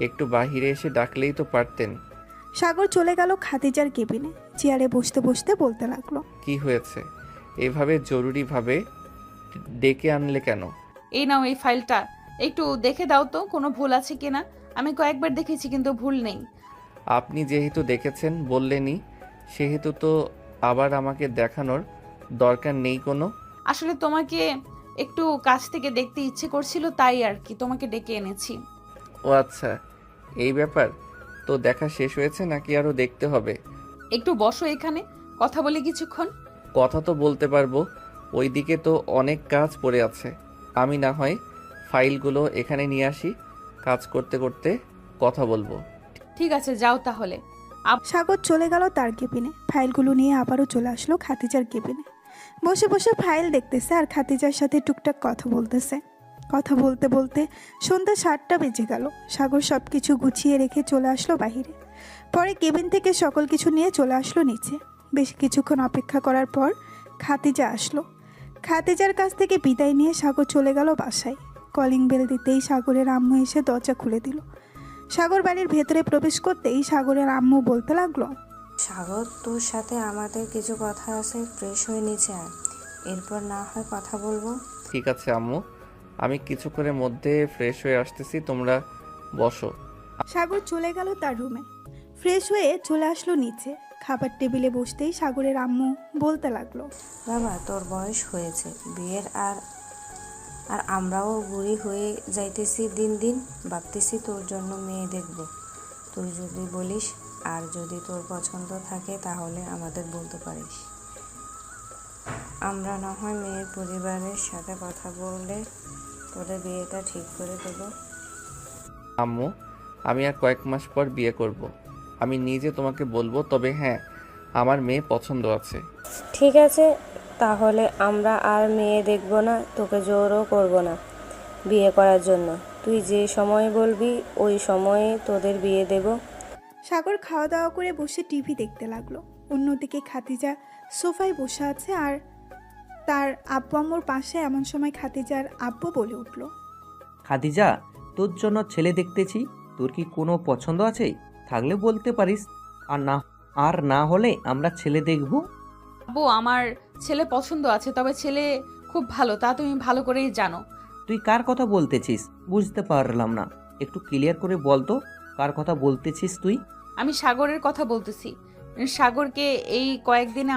একটু বাহিরে এসে ডাকলেই তো পারতেন। সাগর চলে গেল খাদিজার কেবিনে। চেয়ারে বসতে বসতে বলতে লাগলো, কি হয়েছে, এভাবে জরুরিভাবে ডেকে আনলে কেন? এই নাও এই ফাইলটা, একটু দেখে দাও তো কোনো ভুল আছে কিনা। আমি কয়েকবার দেখেছি কিন্তু ভুল নেই। আপনি যেহেতু দেখেছেন বললেনই, সেহেতু তো আবার আমাকে দেখানোর দরকার নেই কোনো। আসলে তোমাকে একটু কাছ থেকে দেখতে ইচ্ছে করছিল, তাই আর কি তোমাকে ডেকে এনেছি। ও আচ্ছা, এই ব্যাপার। তো দেখা শেষ হয়েছে নাকি আরও দেখতে হবে? একটু বসো এখানে, কথা বলি কিছুক্ষণ। কথা তো বলতে পারবো, ওইদিকে তো অনেক কাজ পড়ে আছে। আমি না হয় ফাইলগুলো এখানে নিয়ে আসি, কাজ করতে করতে কথা বলবো। ঠিক আছে, যাও তাহলে। সাগর চলে গেল তার কেবিনে। ফাইলগুলো নিয়ে আবারও চলে আসলো খাদিজার কেবিনে। বসে বসে ফাইল দেখতেছে আর খাদিজার সাথে টুকটাক কথা বলতেছে। কথা বলতে বলতে সন্ধ্যা 7টা বেজে গেল। সাগর সব কিছু গুছিয়ে রেখে চলে আসলো বাহিরে। পরে কেবিন থেকে সকল কিছু নিয়ে চলে আসলো নিচে। বেশ কিছুক্ষণ অপেক্ষা করার পর খাদিজা আসলো। খাদিজার কাছ থেকে বিদায় নিয়ে সাগর চলে গেল বাসায়। কলিং বেল দিতেই সাগরের আম্মু এসে দরজা খুলে দিল। সাগর বাড়ির ভেতরে প্রবেশ করতেই সাগরের আম্মু বলতে লাগলো, সাগর, তোর সাথে আমাদের কিছু কথা আছে, ফ্রেশ হয়ে নিচে আয়, এরপর না হয় কথা বলবো। ঠিক আছে আম্মু, আমি কিছুক্ষণের মধ্যে ফ্রেশ হয়ে আসতেছি, তোমরা বসো। সাগর চলে গেল তার রুমে। ফ্রেশ হয়ে চলে আসলো নিচে। খাবার টেবিলে বসতেই সাগরের আম্মু বলতে লাগলো, বাবা, তোর বয়স হয়েছে বিয়ের, আর আর আমরাও বুড়ি হয়ে যাইতেছি দিন দিন। ভাবতেছি তোর জন্য মেয়ে দেখব, তুই যদি বলিস, আর যদি তোর পছন্দ থাকে তাহলে আমাদের বলতে পারিস। আমরা না হয় মেয়ের পরিবারের সাথে কথা বলে তোদের বিয়েটা ঠিক করে দেব। আম্মু, আমি আর কয়েক মাস পর বিয়ে করব। আমি নিজে তোমাকে বলবো, তবে হ্যাঁ, আমার মেয়ে পছন্দ আছে। ঠিক আছে, তাহলে আমরা আর মেয়ে দেখব না, তোকে জোরও করব না বিয়ে করার জন্য। তুই যে সময় বলবি ওই সময়ে তোদের বিয়ে দেব। সাগর খাওয়া দাওয়া করে বসে টিভি দেখতে লাগলো। অন্যদিকে খাদিজা সোফায় বসে আছে আর তার আব্বু আম্মুর পাশে। এমন সময় খাদিজার আব্বু বলে উঠল, খাদিজা, তোর জন্য ছেলে দেখতেছি, তোর কি কোনো পছন্দ আছে? থাকলে বলতে পারিস, আর না হলে আমরা ছেলে দেখব। আব্বু, আমার ছেলে পছন্দ আছে, তবে ছেলে খুব ভালো, তা তুমি ভালো করেই জানো। তুই কার কথা বলতেছিস? বুঝতে পারলাম না, একটু ক্লিয়ার করে বল তো, কার কথা বলতেছিস তুই? আমি সাগরের কথা বলতেছি। সাগরকে এই কয়েকদিনে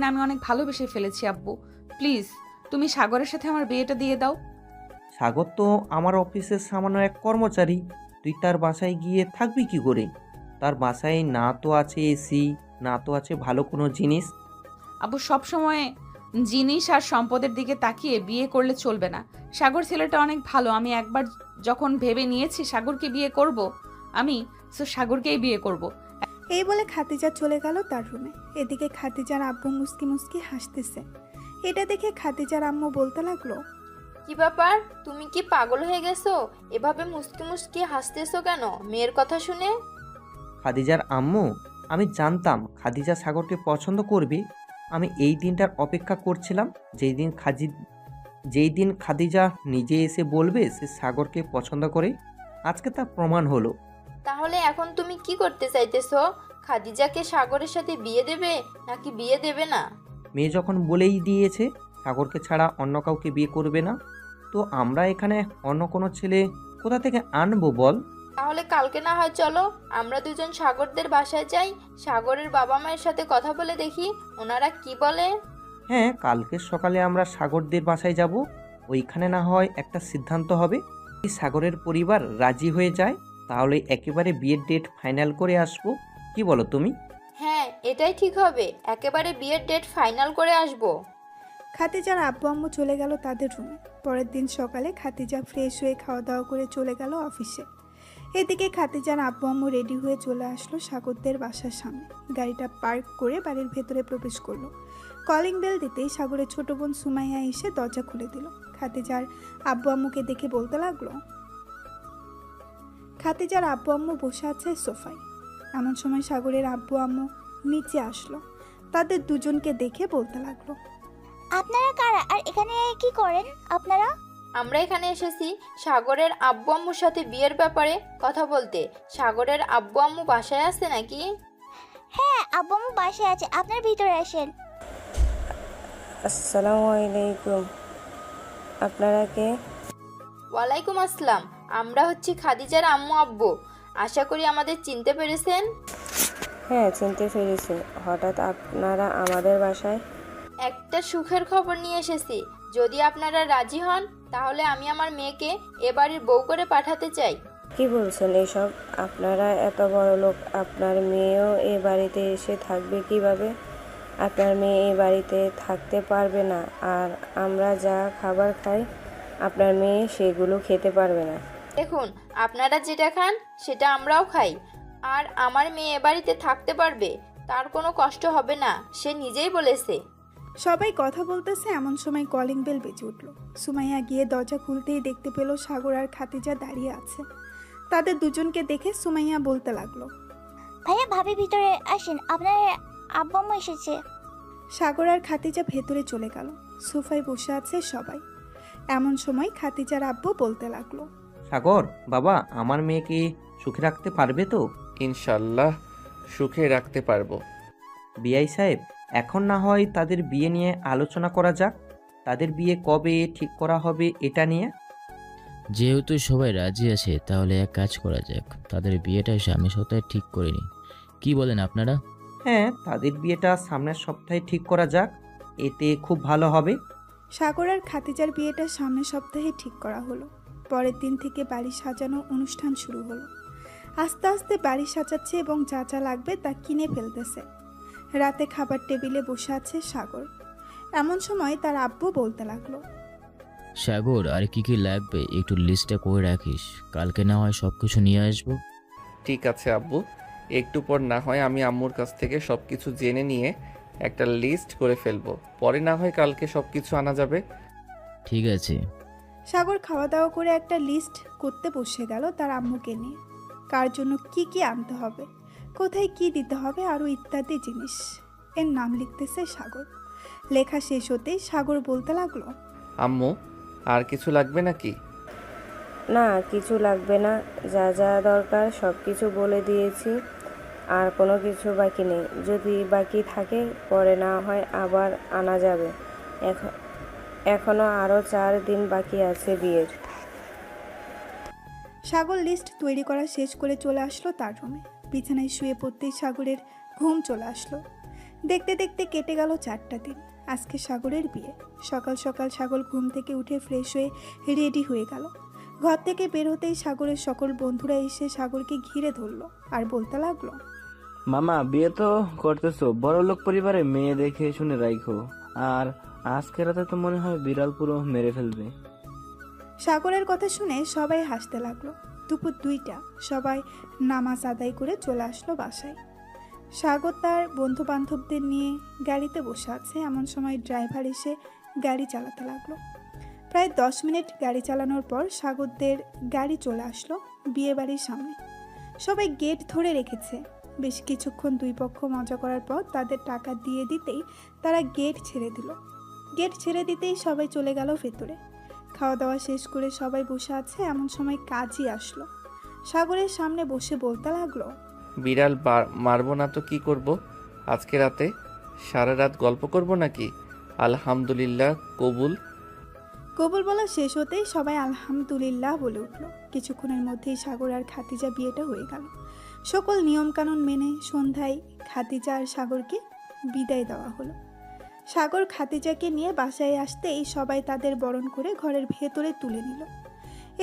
আমি অনেক ভালোবেসে ফেলেছি আব্বু। প্লিজ তুমি সাগরের সাথে আমার বিয়েটা দিয়ে দাও। সাগর তো আমার অফিসের সামান্য এক কর্মচারী, তুই তার বাসায় গিয়ে থাকবি কি করে? তার বাসায় না তো আছে এসি, না তো আছে ভালো কোনো জিনিস। আব্বু, সবসময় জিনিস আর সম্পদের দিকে তাকিয়ে বিয়ে করলে চলবে না। সাগর ছেলেটা অনেক ভালো। আমি একবার যখন ভেবে নিয়েছি সাগরকে বিয়ে করব, আমি সাগরকেই বিয়ে করব। এই বলে খাদিজা চলে গেল তার রুমে। এদিকে খাদিজার আব্বু মুস্কি মুস্কি হাসতেছে। এটা দেখে খাদিজার আম্মু বলতে লাগলো, কি ব্যাপার, তুমি কি পাগল হয়ে গেছো? এভাবে মুস্কি মুস্কি হাসতেছো কেন মেয়ের কথা শুনে? খাদিজার আম্মু, আমি জানতাম খাদিজা সাগরকে পছন্দ করবে। আমি এই দিনটার অপেক্ষা করছিলাম, যেই দিন খাদিজা নিজে এসে বলবে সে সাগরকে পছন্দ করে। আজকে তার প্রমাণ হলো। তাহলে এখন তুমি কি করতে চাইতেছো? খাদিজাকে সাগরের সাথে বিয়ে দেবে নাকি বিয়ে দেবে না? মেয়ে যখন বলেই দিয়েছে সাগরকে ছাড়া অন্য কাউকে বিয়ে করবে না, তো আমরা এখানে অন্য কোনো ছেলে কোথা থেকে আনবো বল? তাহলে কালকে না হয় চলো, আমরা দুজন সাগরদের বাসায় যাই, সাগরের বাবা মায়ের সাথে কথা বলে দেখি ওনারা কি বলে। হ্যাঁ, কালকে সকালে আমরা সাগরদের বাসায় যাব। ওইখানে না হয় একটা সিদ্ধান্ত হবে। যদি সাগরের পরিবার রাজি হয়ে যায় তাহলে একেবারে বিয়ের ডেট ফাইনাল করে আসবো। কি বলো তুমি? হ্যাঁ, এটাই ঠিক হবে, একেবারে বিয়ের ডেট ফাইনাল করে আসবো। খাদিজার আব্বু আম্মু চলে গেল তাদের রুমে। পরের দিন সকালে খাদিজা ফ্রেশ হয়ে খাওয়া দাওয়া করে চলে গেল অফিসে। এদিকে খাদিজার আব্বু আম্মু রেডি হয়ে চলে আসলো সাগরদের বাসার সামনে। গাড়িটা পার্ক করে বাড়ির ভেতরে প্রবেশ করলো। কলিং বেল দিতেই সাগরের ছোট বোন সুমাইয়া এসে দরজা খুলে দিল। খাদিজার আব্বু আম্মুকে দেখে বলতে লাগলো, খাদিজার আব্বু আম্মু বসে আছে সোফায়। এমন সময় সাগরের আব্বু আম্মু নিচে আসলো। তাদের দুজনকে দেখে বলতে লাগলো, আপনারা কারা আর এখানে কি করেন আপনারা? আমরা এখানে এসেছি সাগরের আব্বু আম্মুর সাথে বিয়ের ব্যাপারে কথা বলতে। সাগরের আব্বু আম্মু বাসায় আছে নাকি? হ্যাঁ, আব্বু আম্মু বাসায় আছে, আপনার ভিতরে আসেন। আসসালামু আলাইকুম, আপনারা কে? ওয়ালাইকুম আসসালাম, আমরা হচ্ছি খাদিজার আম্মু আব্বু। আশা করি আমাদের চিনতে পেরেছেন। হ্যাঁ, চিনতে পেরেছি। হঠাৎ আপনারা আমাদের বাসায়? একটা সুখের খবর নিয়ে এসেছি। যদি আপনারা রাজি হন তাহলে আমি আমার মেয়েকে এ বাড়ির বউ করে পাঠাতে চাই। কি বলছেন এসব? আপনারা এত বড় লোক, আপনার মেয়েও এ বাড়িতে এসে থাকবে কিভাবে? আপনার মেয়ে এই বাড়িতে থাকতে পারবে না, আর আমরা যা খাবার খাই আপনার মেয়ে সেগুলো খেতে পারবে না। দেখুন, আপনারা যেটা খান সেটা আমরাও খাই, আর আমার মেয়ে এ বাড়িতে থাকতে পারবে, তার কোনো কষ্ট হবে না, সে নিজেই বলেছে। সবাই কথা বলতেছে এমন সময় কলিং বেল বেজে উঠল। সুমাইয়া গিয়ে দরজা খুলতেই দেখতে পেল সাগর আর খাদিজা দাঁড়িয়ে আছে। তাদের দুজনকে দেখে সুমাইয়া বলতে লাগলো, ভাইয়া ভাবি ভিতরে আসেন, আপনার আব্বু আম্মু এসেছে। সাগর আর খাদিজা ভেতরে চলে গেল। সোফায় বসে আছে সবাই। এমন সময় খাদিজার আব্বু বলতে লাগলো, সাগর বাবা, আমার মেয়েকে সুখে রাখতে পারবে তো? ইনশাল্লাহ সুখে রাখতে পারবো। বিআই সাহেব, এখন না হয় তাদের বিয়ে নিয়ে আলোচনা করা যাক। তাদের বিয়ে কবে ঠিক করা হবে এটা নিয়ে। যেহেতু সবাই রাজি আছে তাহলে এক কাজ করা যাক, তাদের বিয়েটা সামনের সপ্তাহে ঠিক করে নিই। কি বলেন আপনারা? হ্যাঁ, তাদের বিয়েটা সামনের সপ্তাহে ঠিক করা যাক, এতে খুব ভালো হবে। সাগর আর খাদিজার বিয়েটা সামনের সপ্তাহে ঠিক করা হলো। পরের দিন থেকে বাড়ি সাজানো অনুষ্ঠান শুরু হলো। আস্তে আস্তে বাড়ি সাজাচ্ছে এবং যা যা লাগবে তা কিনে ফেলতেছে। রাতে খাবার টেবিলে বসে আছে সাগর। এমন সময় তার আব্বু বলতে লাগলো, সাগর, আর কি কি লাগবে একটু লিস্টটা করে রাখিস, কালকে না হয় সব কিছু নিয়ে আসবো। ঠিক আছে আব্বু, একটু পর না হয় আমি আম্মুর কাছ থেকে সব কিছু জেনে নিয়ে একটা লিস্ট করে ফেলবো, পরে না হয় কালকে সব কিছু আনা যাবে। ঠিক আছে। সাগর খাওয়া দাওয়া করে একটা লিস্ট করতে বসে গেল তার আম্মুকে নিয়ে। কার জন্য কি কি আনতে হবে, কোথায় কি দিতে হবে, আরও ইত্যাদি জিনিস। এর নাম লিখতেছে সাগর। লেখা শেষ হতেই সাগর বলতে লাগলো, আম্মু, আর কিছু লাগবে নাকি? না, কিছু লাগবে না, যা যা দরকার সব কিছু বলে দিয়েছি, আর কোনো কিছু বাকি নেই। যদি বাকি থাকে পরে না হয় আবার আনা যাবে। এখনো আরও 4 দিন বাকি আছে বিয়ের। সাগর লিস্ট তৈরি করা শেষ করে চলে আসলো তার রুমে। বিছানায় শুয়ে পড়তেই সাগরের ঘুম চলে আসলো। দেখতে দেখতে কেটে গেল 4টা দিন। আজকে সাগরের বিয়ে। সকাল সকাল সাগর ঘুম থেকে উঠে ফ্রেশ হয়ে রেডি হয়ে গেল। ঘর থেকে বের হতেই সাগরের সকল বন্ধুরা এসে সাগরকে ঘিরে ধরলো আর বলতে লাগলো, মামা, বিয়ে তো করতেছো, বড় লোক পরিবারে মেয়ে দেখে শুনে রাখো। আর আজকে রাতে তো মনে হয় বিড়াল পুরো মেরে ফেলবে। সাগরের কথা শুনে সবাই হাসতে লাগলো। দুপুর 2টা সবাই নামাজ আদায় করে চলে আসলো বাসায়। সাগর তার বন্ধু বান্ধবদের নিয়ে গাড়িতে বসে আছে। এমন সময় ড্রাইভার এসে গাড়ি চালাতে লাগলো। প্রায় 10 মিনিট গাড়ি চালানোর পর সাগরদের গাড়ি চলে আসলো বিয়ে বাড়ির সামনে। সবাই গেট ধরে রেখেছে। বেশ কিছুক্ষণ দুই পক্ষ মজা করার পর তাদের টাকা দিয়ে দিতেই তারা গেট ছেড়ে দিল। গেট ছেড়ে দিতেই সবাই চলে গেল ভেতরে। খাওয়া দাওয়া শেষ করে সবাই বসে আছে। এমন সময় কাজী আসলো। সাগরের সামনে বসে বলতে লাগলো, বিড়াল মারবো না তো কি করব? আজকে রাতে সারা রাত গল্প করব নাকি? আলহামদুলিল্লাহ, কবুল। কবুল বলা শেষ হতেই সবাই আলহামদুলিল্লাহ বলে উঠল। কিছুক্ষণের মধ্যেই সাগর আর খাদিজা বিয়েটা হয়ে গেল। সকল নিয়মকানুন মেনে সন্ধ্যায় খাদিজা আর সাগরকে বিদায় দেওয়া হলো। সাগর খাদিজাকে নিয়ে বাসায় আসতেই সবাই তাদের বরণ করে ঘরের ভেতরে তুলে নিল।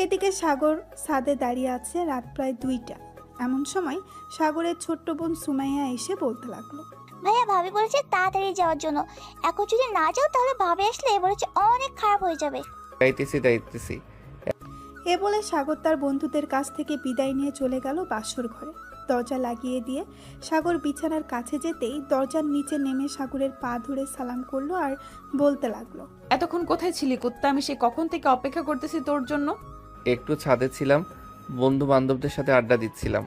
এদিকে সাগর ছাদে দাঁড়িয়ে আছে। রাত প্রায় 2টা। এমন সময় সাগরের ছোট্ট বোন সুমাইয়া এসে বলতে লাগলো, ভাইয়া ভাবি বলেছে তাড়াতাড়ি যাওয়ার জন্য, এখন যদি না যাও তাহলে ভাবি আসলে বলেছে অনেক খারাপ হয়ে যাবে। দাইতেছি। এ বলে সাগর তার বন্ধুদের কাছ থেকে বিদায় নিয়ে চলে গেল বাসর ঘরে। দরজা লাগিয়ে দিয়ে সাগর বিছানার কাছে যেতেই দরজার নিচে নেমে সাগরের পা ধরে সালাম করলো আর বলতে লাগলো, এতক্ষণ কোথায় ছিলি কুত্তা? আমি সে কখন থেকে অপেক্ষা করতেছি তোর জন্য। একটু ছাদে ছিলাম, বন্ধু বান্ধবদের সাথে আড্ডা দিচ্ছিলাম।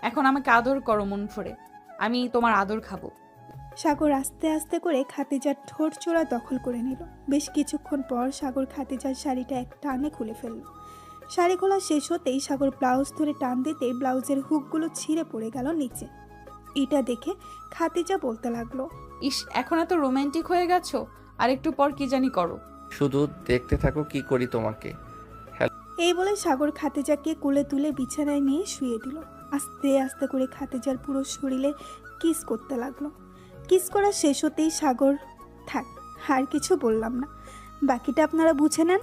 এখন আমাকে আদর করো মন ভরে, আমি তোমার আদর খাবো। সাগর আস্তে আস্তে করে খাতিজার ঠোঁট চোরা দখল করে নিল। বেশ কিছুক্ষণ পর সাগর খাতিজার শাড়িটা এক টানে খুলে ফেলল। শাড়ি খোলা শেষ হতেই সাগর ব্লাউজ ধরে টান দিতে ব্লাউজের হুকগুলো ছিঁড়ে পড়ে গেল নিচে। এটা দেখে খাতিজা বলতে লাগলো, ইস, এখন এত রোমান্টিক হয়ে গেছো, আর একটু পর কি জানি করো। শুধু দেখতে থাকো কি করি তোমাকে। এই বলে সাগর খাতিজাকে কোলে তুলে বিছানায় নিয়ে শুয়ে দিল। আস্তে আস্তে করে খাতিজার পুরো শরীরে কিস করতে লাগলো। কিস করা শেষ হতেই সাগর, থাক আর কিছু বললাম না, বাকিটা আপনারা বুঝে নেন।